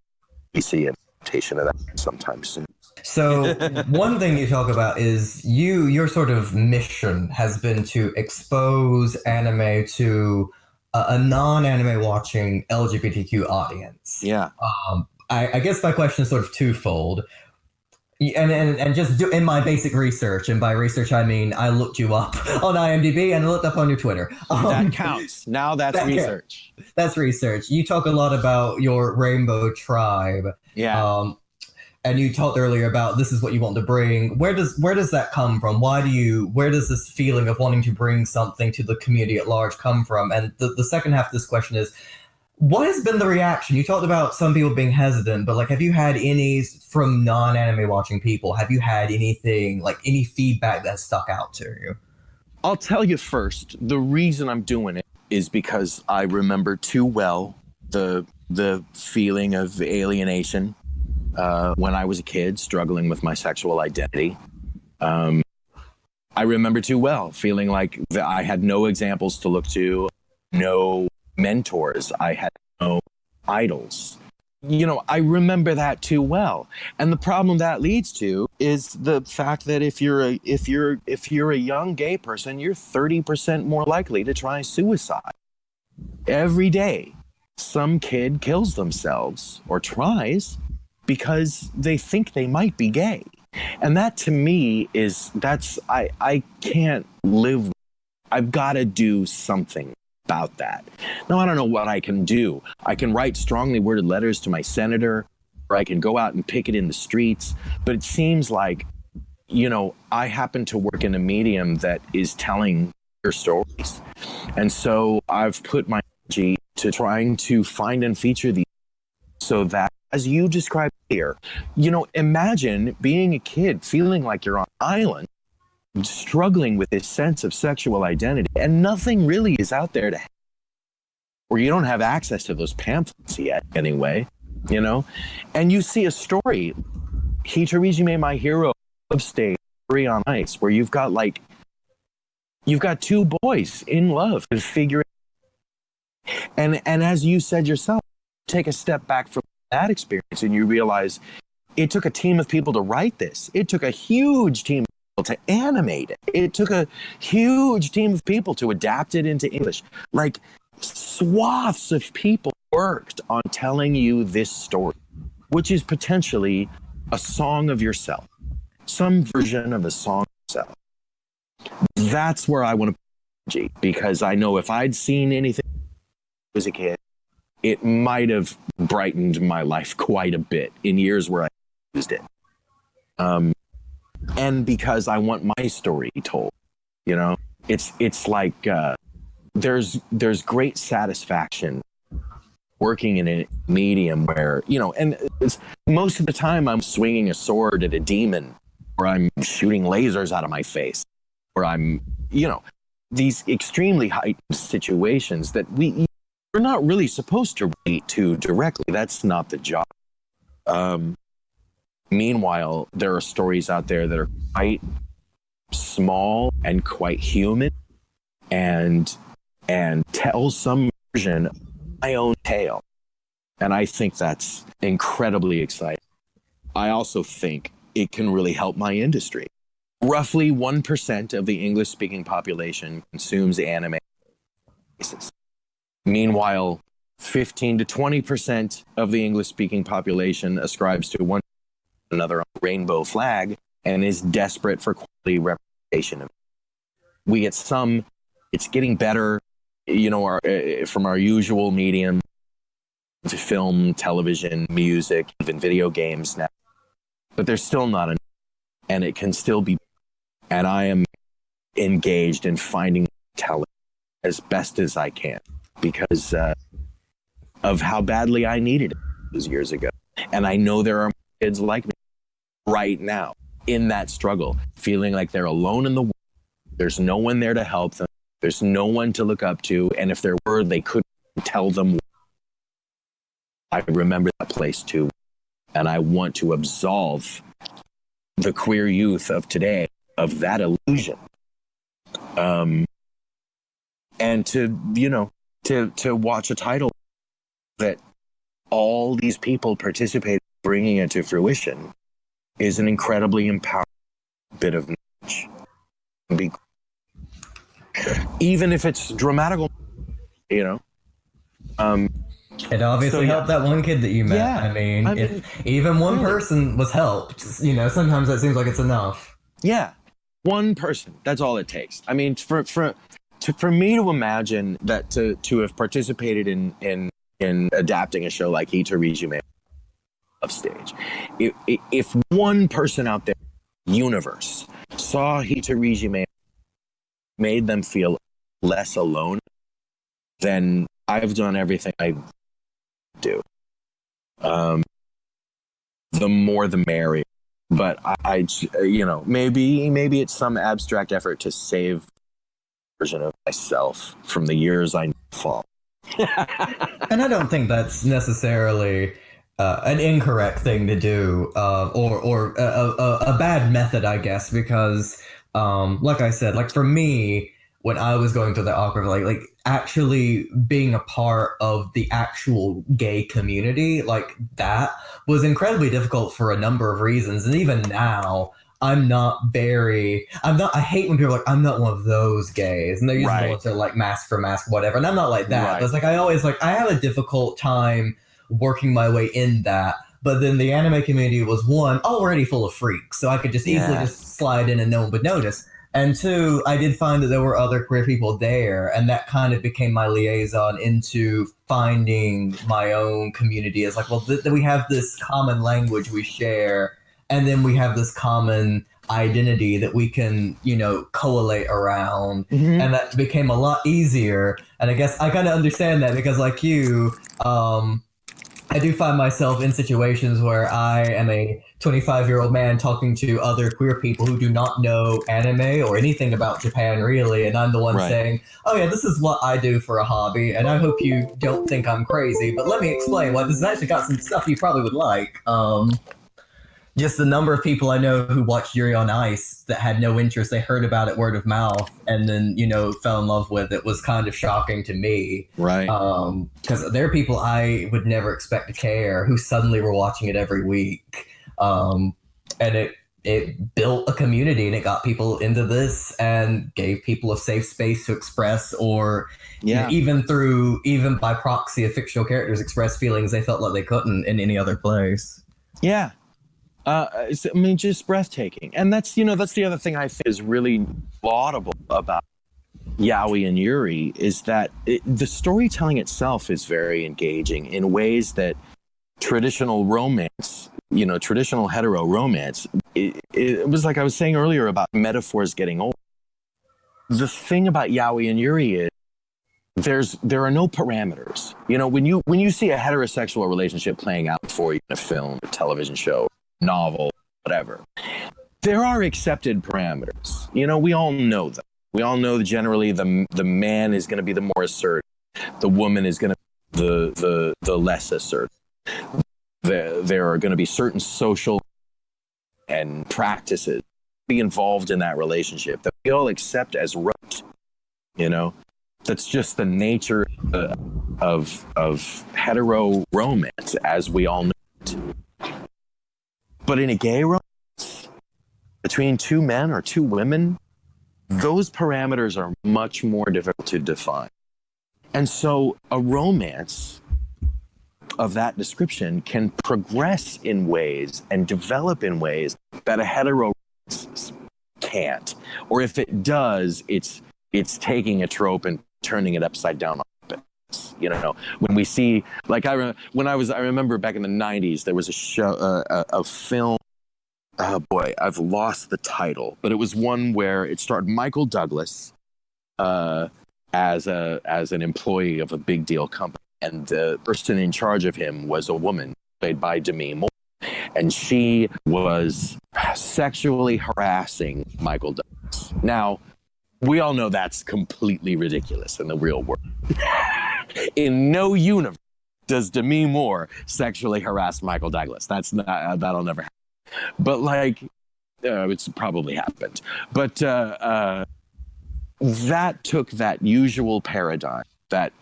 an adaptation of that sometime soon. So one thing you talk about is your sort of mission has been to expose anime to a non-anime watching LGBTQ audience. Yeah. I guess my question is sort of twofold. And just in my basic research, and by research I mean I looked you up on IMDb and I looked up on your Twitter. That counts. Now that's research. That's research. You talk a lot about your rainbow tribe. Yeah. And you talked earlier about this is what you want to bring. Where does that come from? Where does this feeling of wanting to bring something to the community at large come from? And the second half of this question is, what has been the reaction? You talked about some people being hesitant, but have you had any from non-anime watching people? Have you had anything, any feedback that stuck out to you? I'll tell you first, the reason I'm doing it is because I remember too well the feeling of alienation when I was a kid struggling with my sexual identity. I remember too well feeling like I had no examples to look to, no mentors, I had no idols. I remember that too well. And the problem that leads to is the fact that if you're a young gay person, you're 30% more likely to try suicide. Every day, some kid kills themselves or tries because they think they might be gay. And that to me I can't live. I've got to do something about that. Now, I don't know what I can do. I can write strongly worded letters to my senator, or I can go out and picket in the streets. But it seems like, I happen to work in a medium that is telling their stories. And so I've put my energy to trying to find and feature these so that, as you described here, imagine being a kid feeling like you're on an island, struggling with this sense of sexual identity, and nothing really is out there or you don't have access to those pamphlets yet anyway, and you see a story, Hitorijime, My Hero, Love Stage, Free on Ice, where you've got two boys in love and figure it out. And as you said yourself, take a step back from that experience and you realize it took a team of people to write this. It took a huge team of people to animate it. It took a huge team of people to adapt it into English. Swaths of people worked on telling you this story, which is potentially a song of yourself, some version of a song of yourself. That's where I want to put, because I know if I'd seen anything as a kid, it might have brightened my life quite a bit in years where I used it. And because I want my story told, it's like there's great satisfaction working in a medium where, and most of the time I'm swinging a sword at a demon, or I'm shooting lasers out of my face, or I'm, these extremely heightened situations that we're not really supposed to relate to directly. That's not the job. Meanwhile, there are stories out there that are quite small and quite human and tell some version of my own tale. And I think that's incredibly exciting. I also think it can really help my industry. Roughly 1% of the English-speaking population consumes anime. Meanwhile, 15 to 20% of the English-speaking population ascribes to one another on the rainbow flag and is desperate for quality representation. We get some, it's getting better, from our usual medium, film, television, music, even video games now. But there's still not enough, and it can still be. And I am engaged in finding talent as best as I can because of how badly I needed it those years ago. And I know there are kids like me right now in that struggle, feeling like they're alone in the world. There's no one there to help them. There's no one to look up to. And if there were, they couldn't tell them. I remember that place too. And I want to absolve the queer youth of today of that illusion. And to watch a title that all these people participate in bringing it to fruition is an incredibly empowering bit of knowledge. Even if it's dramatical, It obviously helped that one kid that you met. Yeah, I mean, if even one person was helped, sometimes that seems like it's enough. Yeah, one person. That's all it takes. I mean, for me to imagine that to have participated in adapting a show like Hitorijime upstage, if one person out there, universe, saw Hitorijime, made them feel less alone, then I've done everything I do. The more the merrier. But I maybe it's some abstract effort to save a version of myself from the years I fall. And I don't think that's necessarily an incorrect thing to do, or a bad method, I guess, because, like I said, like for me, when I was going through that awkward, like actually being a part of the actual gay community, like that was incredibly difficult for a number of reasons. And even now, I hate when people are like, I'm not one of those gays. And they're usually the ones that are like mask for mask, whatever. And I'm not like that. Right. But it's like, I have a difficult time working my way in that. But then the anime community was, one, already full of freaks. So I could just easily just slide in and no one would notice. And two, I did find that there were other queer people there, and that kind of became my liaison into finding my own community. As like, well, we have this common language we share, and then we have this common identity that we can, collate around, and that became a lot easier. And I guess I kind of understand that because, like you, I do find myself in situations where I am a 25-year-old man talking to other queer people who do not know anime or anything about Japan, really. And I'm the one saying, oh, yeah, this is what I do for a hobby. And I hope you don't think I'm crazy. But let me explain why this has actually got some stuff you probably would like. Just the number of people I know who watched Yuri on Ice that had no interest. They heard about it word of mouth and then, fell in love with it was kind of shocking to me. Right. Because there are people I would never expect to care who suddenly were watching it every week. And it built a community and it got people into this and gave people a safe space to express or even by proxy of fictional characters express feelings they felt like they couldn't in any other place. Yeah. Just breathtaking. And that's the other thing I think is really laudable about Yaoi and Yuri is that the storytelling itself is very engaging in ways that traditional romance, traditional hetero romance, it was like I was saying earlier about metaphors getting old. The thing about Yaoi and Yuri is there are no parameters. When you see a heterosexual relationship playing out for you in a film, a television show, novel, whatever, there are accepted parameters. We all know them. We all know that generally the man is going to be the more assertive, the woman is going to be the less assertive. There are going to be certain social and practices be involved in that relationship that we all accept as right. That's just the nature of hetero romance as we all know it. But in a gay romance, between two men or two women, those parameters are much more difficult to define. And so a romance of that description can progress in ways and develop in ways that a hetero can't. Or if it does, it's taking a trope and turning it upside down on it. You know, when we see, like, I remember back in the 90s, there was a show, a film. Oh boy, I've lost the title, but it was one where it starred Michael Douglas as an employee of a big deal company, and the person in charge of him was a woman played by Demi Moore, and she was sexually harassing Michael Douglas. Now, we all know that's completely ridiculous in the real world. In no universe does Demi Moore sexually harass Michael Douglas. That'll never happen. But like, it's probably happened. But that took that usual paradigm, that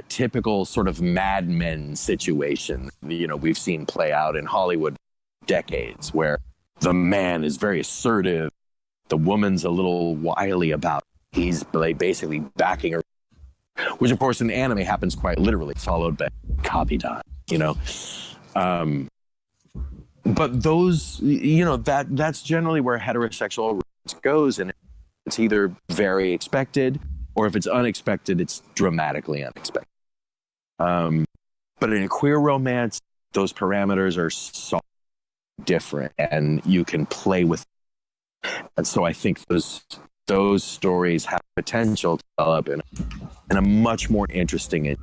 typical sort of Mad Men situation, you know, we've seen play out in Hollywood decades, where the man is very assertive, the woman's a little wily about it. He's basically backing her, which of course in anime happens quite literally, followed by Kapidan, you know. But those, you know, that's generally where heterosexual romance goes, and it's either very expected, or if it's unexpected, it's dramatically unexpected. But in a queer romance, those parameters are so different, and you can play with them. And so I think those stories have potential to develop in a much more interesting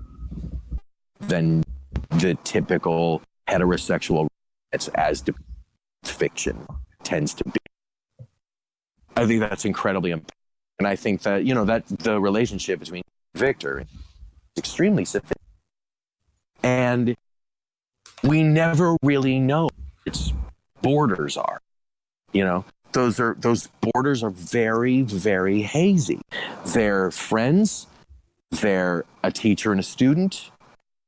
than the typical heterosexual romance as fiction tends to be. I think that's incredibly important. And I think that, you know, that the relationship between Victor is extremely sophisticated. And we never really know what its borders are. You know, those borders are very, very hazy. They're friends, they're a teacher and a student,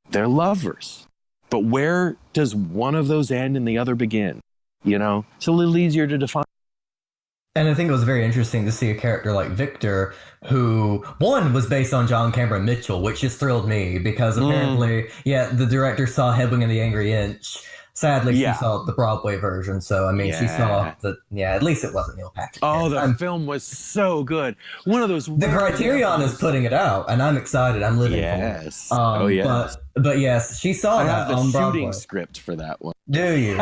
they're lovers. But where does one of those end and the other begin? You know, it's a little easier to define. And I think it was very interesting to see a character like Victor, who, one, was based on John Cameron Mitchell, which just thrilled me because apparently, the director saw Hedwig and the Angry Inch. Sadly, she saw the Broadway version, so I mean, she saw at least it wasn't Neil Patrick. Oh, the film was so good. One of those. The Criterion is putting it out, and I'm excited. I'm living for it. But yes, she saw that on Broadway. I have the shooting script for that one. Do you?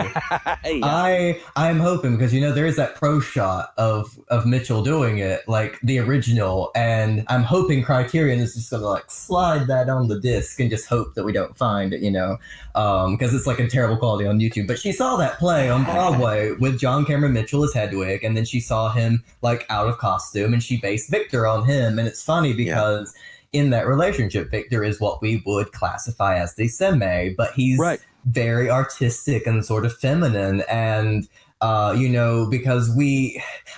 I'm hoping, because, you know, there is that pro shot of Mitchell doing it, like the original, and I'm hoping Criterion is just gonna like slide that on the disc and just hope that we don't find it, you know, because it's like in terrible quality on YouTube. But she saw that play on Broadway with John Cameron Mitchell as Hedwig, and then she saw him like out of costume, and she based Victor on him. And it's funny because in that relationship, Victor is what we would classify as the seme, but he's very artistic and sort of feminine. And, you know, because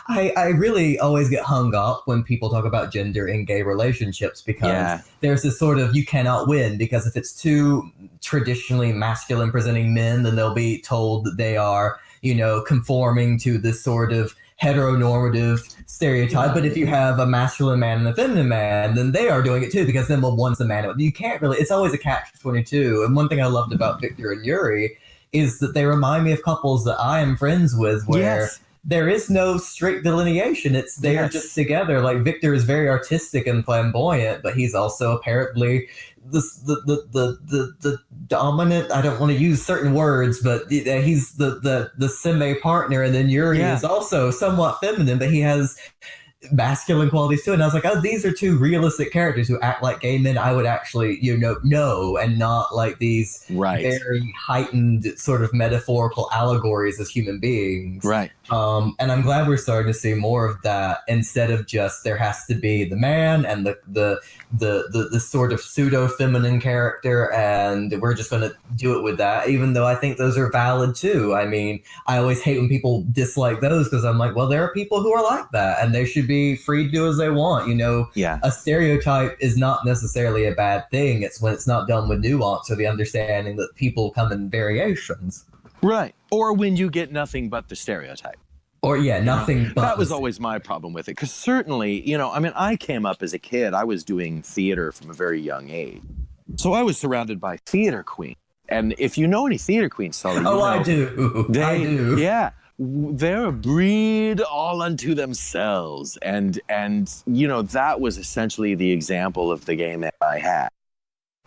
I really always get hung up when people talk about gender in gay relationships, because there's this sort of, you cannot win, because if it's two traditionally masculine presenting men, then they'll be told that they are, you know, conforming to this sort of heteronormative stereotype. But if you have a masculine man and a feminine man, then they are doing it too, because then one's the man. You can't really, it's always a catch-22. And one thing I loved about Victor and Yuri is that they remind me of couples that I am friends with, where there is no strict delineation. It's they are just together. Like, Victor is very artistic and flamboyant, but he's also apparently the dominant. I don't want to use certain words, but he's the semi partner. And then Yuri is also somewhat feminine, but he has masculine qualities too. And I was like, oh, these are two realistic characters who act like gay men I would actually, you know, and not like these very heightened sort of metaphorical allegories as human beings. Right. And I'm glad we're starting to see more of that, instead of just there has to be the man and the sort of pseudo feminine character, and we're just going to do it with that, even though I think those are valid too. I mean, I always hate when people dislike those, because I'm like, well, there are people who are like that, and they should be free to do as they want. You know, a stereotype is not necessarily a bad thing. It's when it's not done with nuance or the understanding that people come in variations. Right. Or when you get nothing but the stereotype. Or nothing but. That was always my problem with it. Because certainly, you know, I mean, I came up as a kid. I was doing theater from a very young age. So I was surrounded by theater queens. And if you know any theater queens, Sully, I do. I do. Yeah, they're a breed all unto themselves. And that was essentially the example of the game that I had.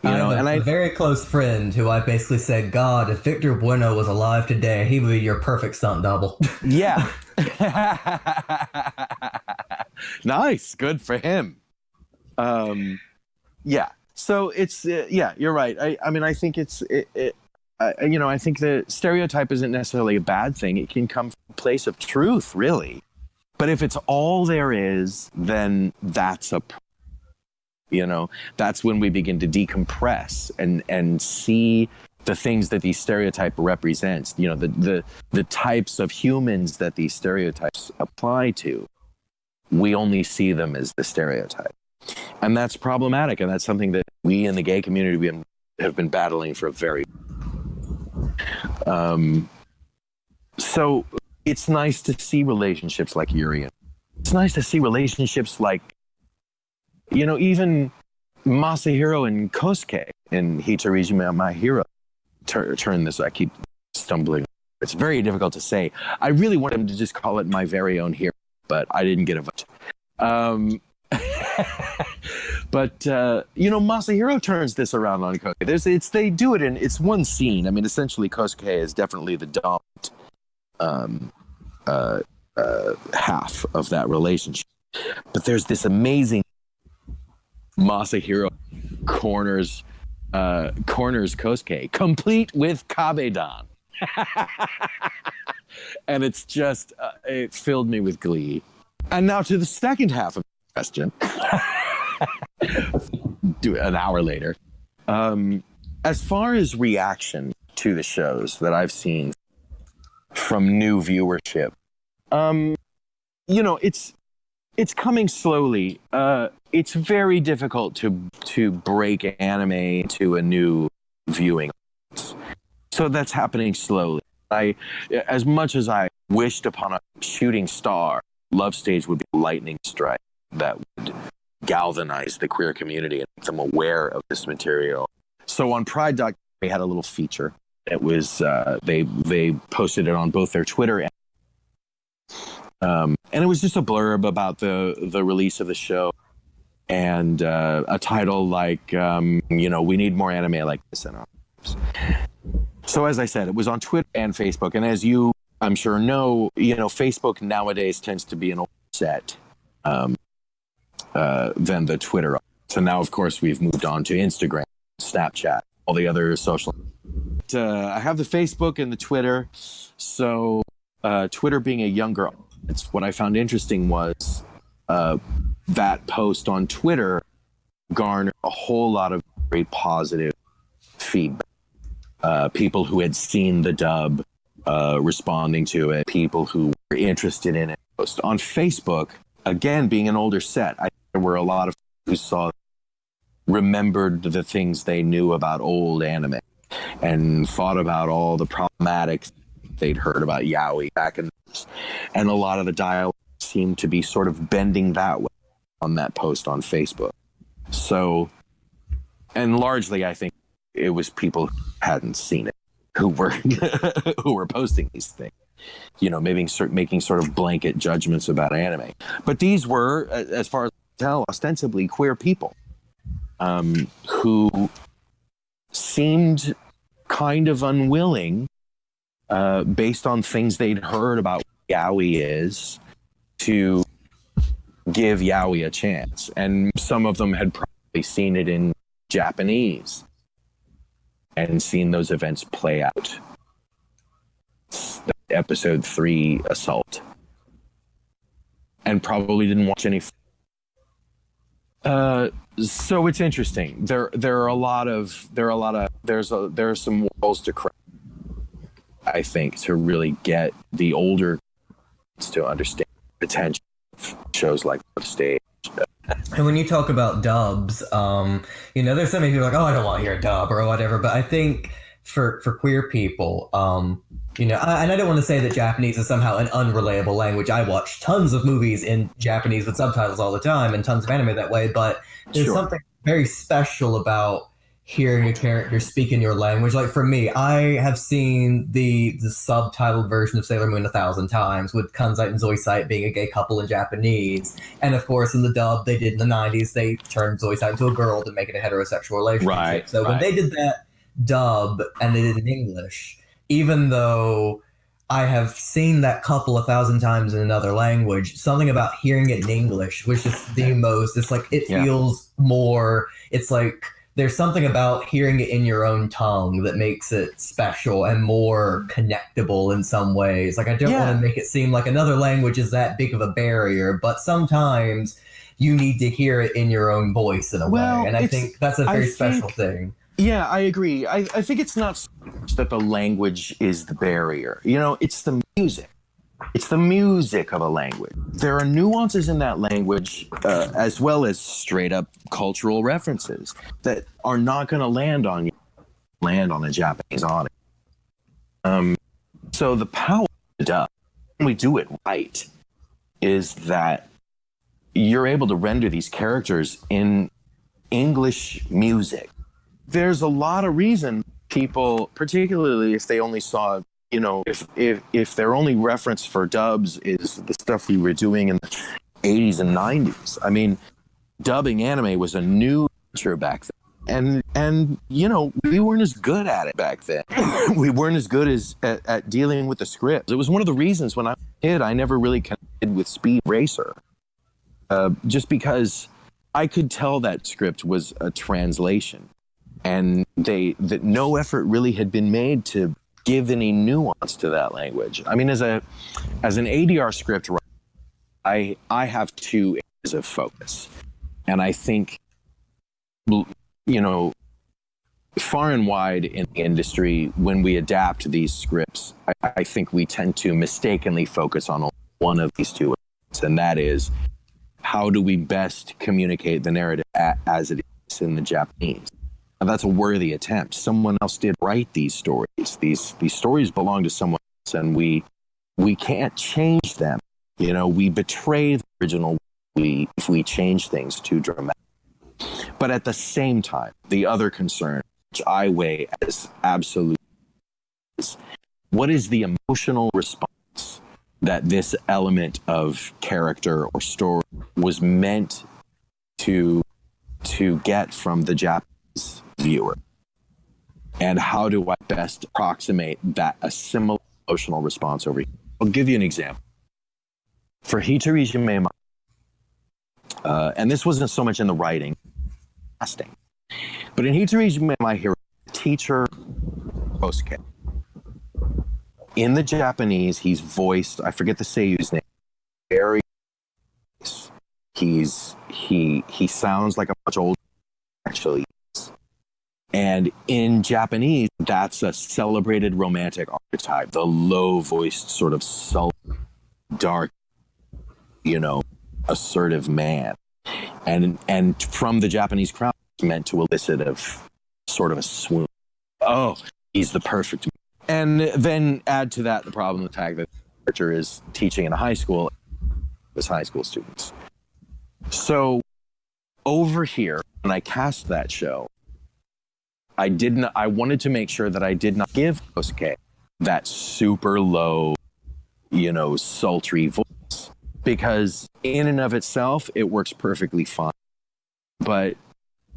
I have a very close friend who I basically said, God, if Victor Bueno was alive today, he would be your perfect stunt double. Yeah. Nice. Good for him. Yeah. So it's, you're right. I mean, I think I think the stereotype isn't necessarily a bad thing. It can come from a place of truth, really. But if it's all there is, then that's that's when we begin to decompress and see the things that these stereotypes represents, the types of humans that these stereotypes apply to. We only see them as the stereotype. And that's problematic. And that's something that we in the gay community have been battling for a very so it's nice to see relationships like Yuri. It's nice to see relationships like, even Masahiro and Kosuke in Hitorijime, my hero. Turn this, I keep stumbling. It's very difficult to say. I really want him to just call it my very own hero, but I didn't get a vote. But Masahiro turns this around on Kosuke. They do it in it's one scene. I mean, essentially, Kosuke is definitely the dominant half of that relationship. But there's this amazing Masahiro corners Kosuke, complete with Kabedan. And it's just it filled me with glee. And now to the second half of the question. Do an hour later. As far as reaction to the shows that I've seen from new viewership, it's coming slowly. It's very difficult to break anime to a new viewing audience. So that's happening slowly. As much as I wished upon a shooting star, Love Stage would be a lightning strike that would galvanize the queer community and make them aware of this material. So on Pride.com, they had a little feature. It was they posted it on both their Twitter and it was just a blurb about the release of the show and a title like we need more anime like this in our lives. So as I said, it was on Twitter and Facebook, and as you I'm sure know, Facebook nowadays tends to be an old set than the Twitter. So now, of course, we've moved on to Instagram, Snapchat, all the other social. I have the Facebook and the Twitter. So Twitter being a younger audience, what I found interesting was that post on Twitter garnered a whole lot of very positive feedback. People who had seen the dub responding to it, people who were interested in it. On Facebook, again, being an older set, there were a lot of who remembered the things they knew about old anime and thought about all the problematics they'd heard about yaoi back in the days. And a lot of the dialogue seemed to be sort of bending that way on that post on Facebook. So, and largely, I think it was people who hadn't seen it who were who were posting these things, making sort of blanket judgments about anime. But these were, as far as I can tell, ostensibly queer people who seemed kind of unwilling, based on things they'd heard about what yaoi is, to give yaoi a chance. And some of them had probably seen it in Japanese and seen those events play out. Episode 3 assault, and probably didn't watch any. So it's interesting. There are some walls to crack, I think, to really get the older to understand the potential of shows like Love Stage. And when you talk about dubs, there's so many people like, oh, I don't want to hear a dub or whatever. But I think for queer people, and I don't want to say that Japanese is somehow an unreliable language. I watch tons of movies in Japanese with subtitles all the time and tons of anime that way. But there's something very special about hearing a character speak in your language. Like for me, I have seen the subtitled version of Sailor Moon 1,000 times with Kanzai and Zoisite being a gay couple in Japanese. And of course, in the dub they did in the 90s, they turned Zoisite into a girl to make it a heterosexual relationship. Right, So when they did that dub and they did it in English, even though I have seen that couple 1,000 times in another language, something about hearing it in English was just the most, it's like, it Yeah. feels more, it's like, there's something about hearing it in your own tongue that makes it special and more connectable in some ways. Like, I don't want to make it seem like another language is that big of a barrier, but sometimes you need to hear it in your own voice in a way. And I think that's a very special thing. Yeah, I agree. I think it's not so much that the language is the barrier. You know, it's the music. It's the music of a language. There are nuances in that language, as well as straight up cultural references that are not going to land on a Japanese audience. So the power of the dub, when we do it right, is that you're able to render these characters in English music. There's a lot of reason people, particularly if they only saw, you know, if their only reference for dubs is the stuff we were doing in the 80s and 90s. I mean, dubbing anime was a new culture back then. And you know, we weren't as good at it back then. We weren't as good as at dealing with the script. It was one of the reasons when I was a kid, I never really connected with Speed Racer. Just because I could tell that script was a translation. And that no effort really had been made to give any nuance to that language. I mean, as an ADR script writer, I have two areas of focus. And I think, you know, far and wide in the industry, when we adapt these scripts, I think we tend to mistakenly focus on one of these two areas, and that is, how do we best communicate the narrative as it is in the Japanese? And that's a worthy attempt. Someone else did write these stories. These stories belong to someone else, and we can't change them. You know, we betray the original if we change things too dramatically. But at the same time, the other concern, which I weigh as absolute, is what is the emotional response that this element of character or story was meant to get from the Japanese viewer, and how do I best approximate a similar emotional response over here? I'll give you an example. For Hitorijime, and this wasn't so much in the writing, casting, but in Hitorijime, my hero, teacher Kosuke. In the Japanese, he's voiced, I forget the seiyu's name, very nice. He sounds like a much older, actually. And in Japanese, that's a celebrated romantic archetype, the low-voiced, sort of sullen, dark, you know, assertive man. And from the Japanese crowd, it's meant to elicit sort of a swoon. Oh, he's the perfect man. And then add to that the problem, the fact that the character is teaching in a high school with high school students. So over here, when I cast that show, I wanted to make sure that I did not give Kosuke that super low, you know, sultry voice, because in and of itself, it works perfectly fine. But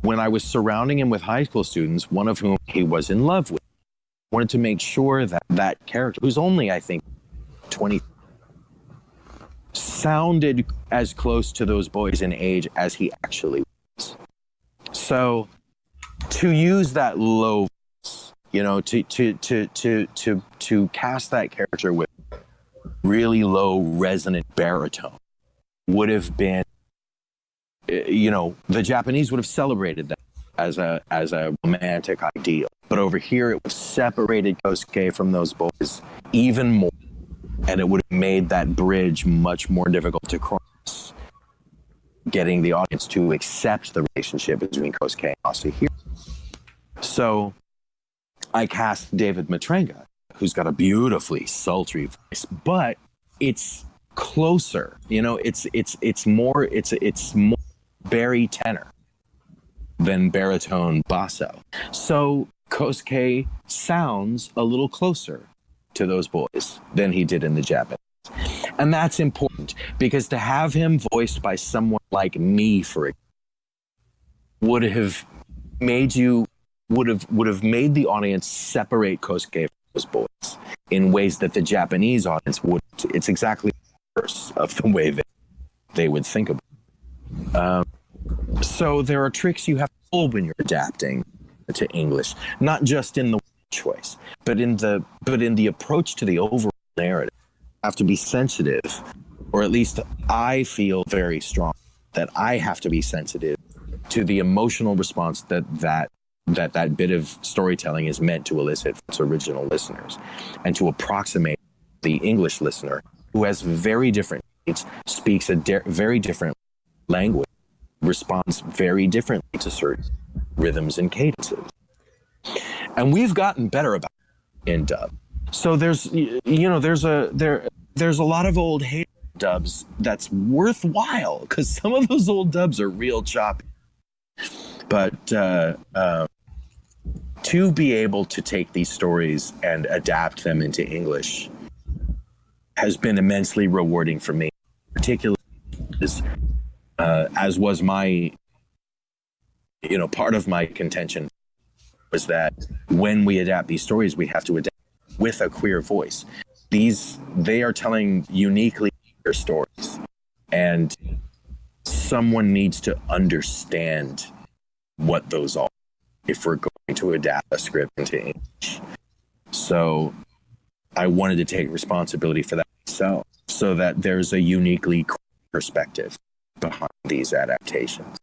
when I was surrounding him with high school students, one of whom he was in love with, I wanted to make sure that that character, who's only, I think, 20, sounded as close to those boys in age as he actually was. So to use that low voice, you know, to cast that character with really low resonant baritone would have been, you know, the Japanese would have celebrated that as a romantic ideal. But over here, it was separated Kosuke from those boys even more, and it would have made that bridge much more difficult to cross, getting the audience to accept the relationship between Kosuke and Masahiro. So I cast David Matrenga, who's got a beautifully sultry voice, but it's closer. You know, it's more bari tenor. than baritone basso. So Kosuke sounds a little closer to those boys than he did in the Japanese. And that's important because to have him voiced by someone like me, for example, would have made the audience separate Kosuke from those boys in ways that the Japanese audience wouldn't. It's exactly the reverse of the way they would think about it. So there are tricks you have to pull when you're adapting to English, not just in the choice, but in the approach to the overall narrative. You have to be sensitive, or at least I feel very strong that I have to be sensitive to the emotional response that bit of storytelling is meant to elicit from its original listeners, and to approximate the English listener who has very different needs, speaks a very different language, responds very differently to certain rhythms and cadences. And we've gotten better about it in dub. So there's a lot of old hate dubs that's worthwhile, because some of those old dubs are real choppy. But to be able to take these stories and adapt them into English has been immensely rewarding for me, particularly as was my, part of my contention was that when we adapt these stories, we have to adapt with a queer voice. They are telling uniquely queer stories, and someone needs to understand what those are if we're going to adapt a script into English. So I wanted to take responsibility for that myself, so that there's a uniquely queer perspective behind these adaptations.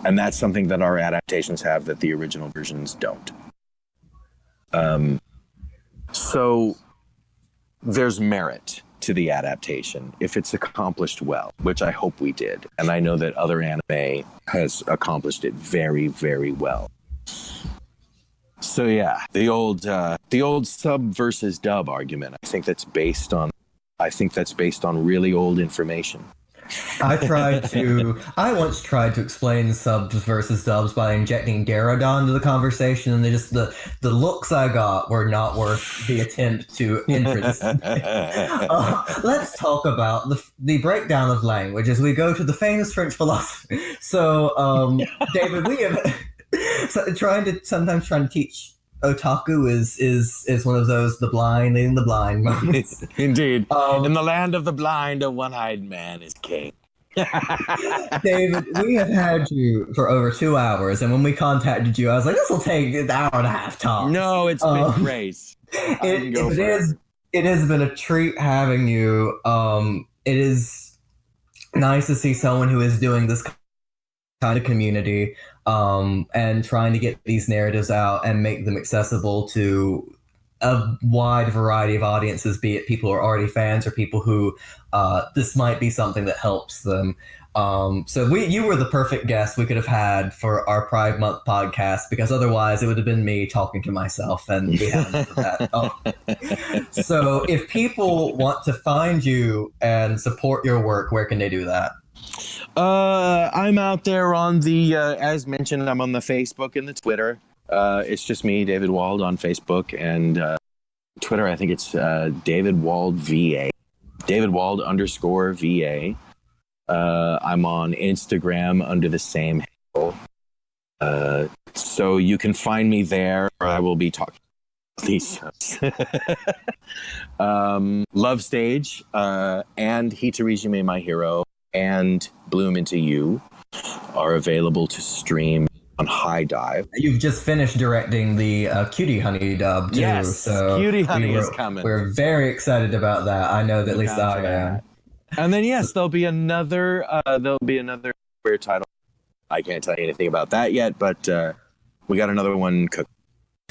And that's something that our adaptations have that the original versions don't. So there's merit to the adaptation if it's accomplished well, which I hope we did. And I know that other anime has accomplished it very, very well. So yeah, the old sub versus dub argument, I think that's based on really old information. I once tried to explain subs versus dubs by injecting Darodon into the conversation, and the looks I got were not worth the attempt to entrance. Let's talk about the breakdown of language as we go to the famous French philosophy. So, David, we have trying to teach otaku is one of those the blind leading the blind moments. Indeed. In the land of the blind, a one-eyed man is king. David, we have had you for over 2 hours, and when we contacted you, I was like, this will take an hour and a half tops. No, it's been great. It has been a treat having you. It is nice to see someone who is doing this kind of community and trying to get these narratives out and make them accessible to a wide variety of audiences, be it people who are already fans or people who this might be something that helps them. So you were the perfect guest we could have had for our Pride Month podcast, because otherwise it would have been me talking to myself, and we haven't that. So if people want to find you and support your work, where can they do that? I'm out there on the, as mentioned, I'm on the Facebook and the Twitter. It's just me, David Wald, on Facebook, and Twitter, I think it's David Wald VA. David Wald _VA. I'm on Instagram under the same handle. So you can find me there, or I will be talking about these Love Stage, and Hitorijime My Hero, and Bloom Into You are available to stream on High Dive. You've just finished directing the Cutie Honey dub too. Yes, so Cutie Honey is coming. We're very excited about that. I know that at least I am. And then yes, there'll be another queer title. I can't tell you anything about that yet, but we got another one cooked.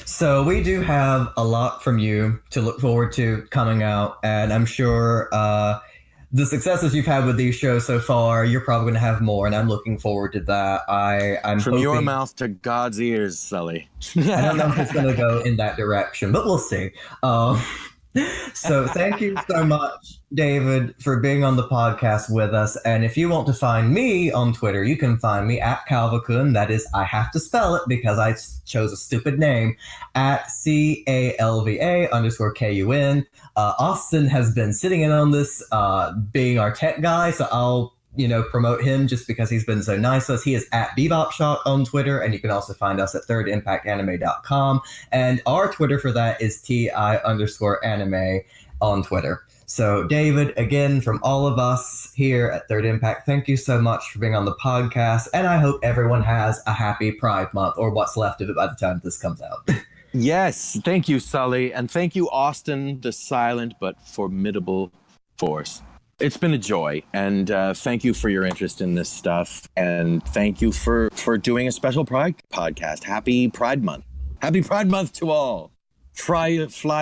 So we do have a lot from you to look forward to coming out, and I'm sure the successes you've had with these shows so far, you're probably going to have more, and I'm looking forward to that. I'm from your mouth to God's ears, Sully. I don't know if it's going to go in that direction, but we'll see. So thank you so much, David, for being on the podcast with us. And if you want to find me on Twitter, you can find me at Calvacun. That is, I have to spell it because I chose a stupid name, at CALVA_KUN. Austin has been sitting in on this, being our tech guy, so I'll promote him just because he's been so nice to us. He is at BebopShock on Twitter, and you can also find us at thirdimpactanime.com. And our Twitter for that is TI_anime on Twitter. So, David, again, from all of us here at Third Impact, thank you so much for being on the podcast. And I hope everyone has a happy Pride Month, or what's left of it by the time this comes out. Yes, thank you, Sully. And thank you, Austin, the silent but formidable force. It's been a joy, and thank you for your interest in this stuff, and thank you for doing a special Pride podcast. Happy Pride Month. Happy Pride Month to all. Fly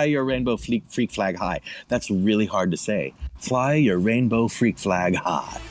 your rainbow freak flag high. That's really hard to say. Fly your rainbow freak flag high.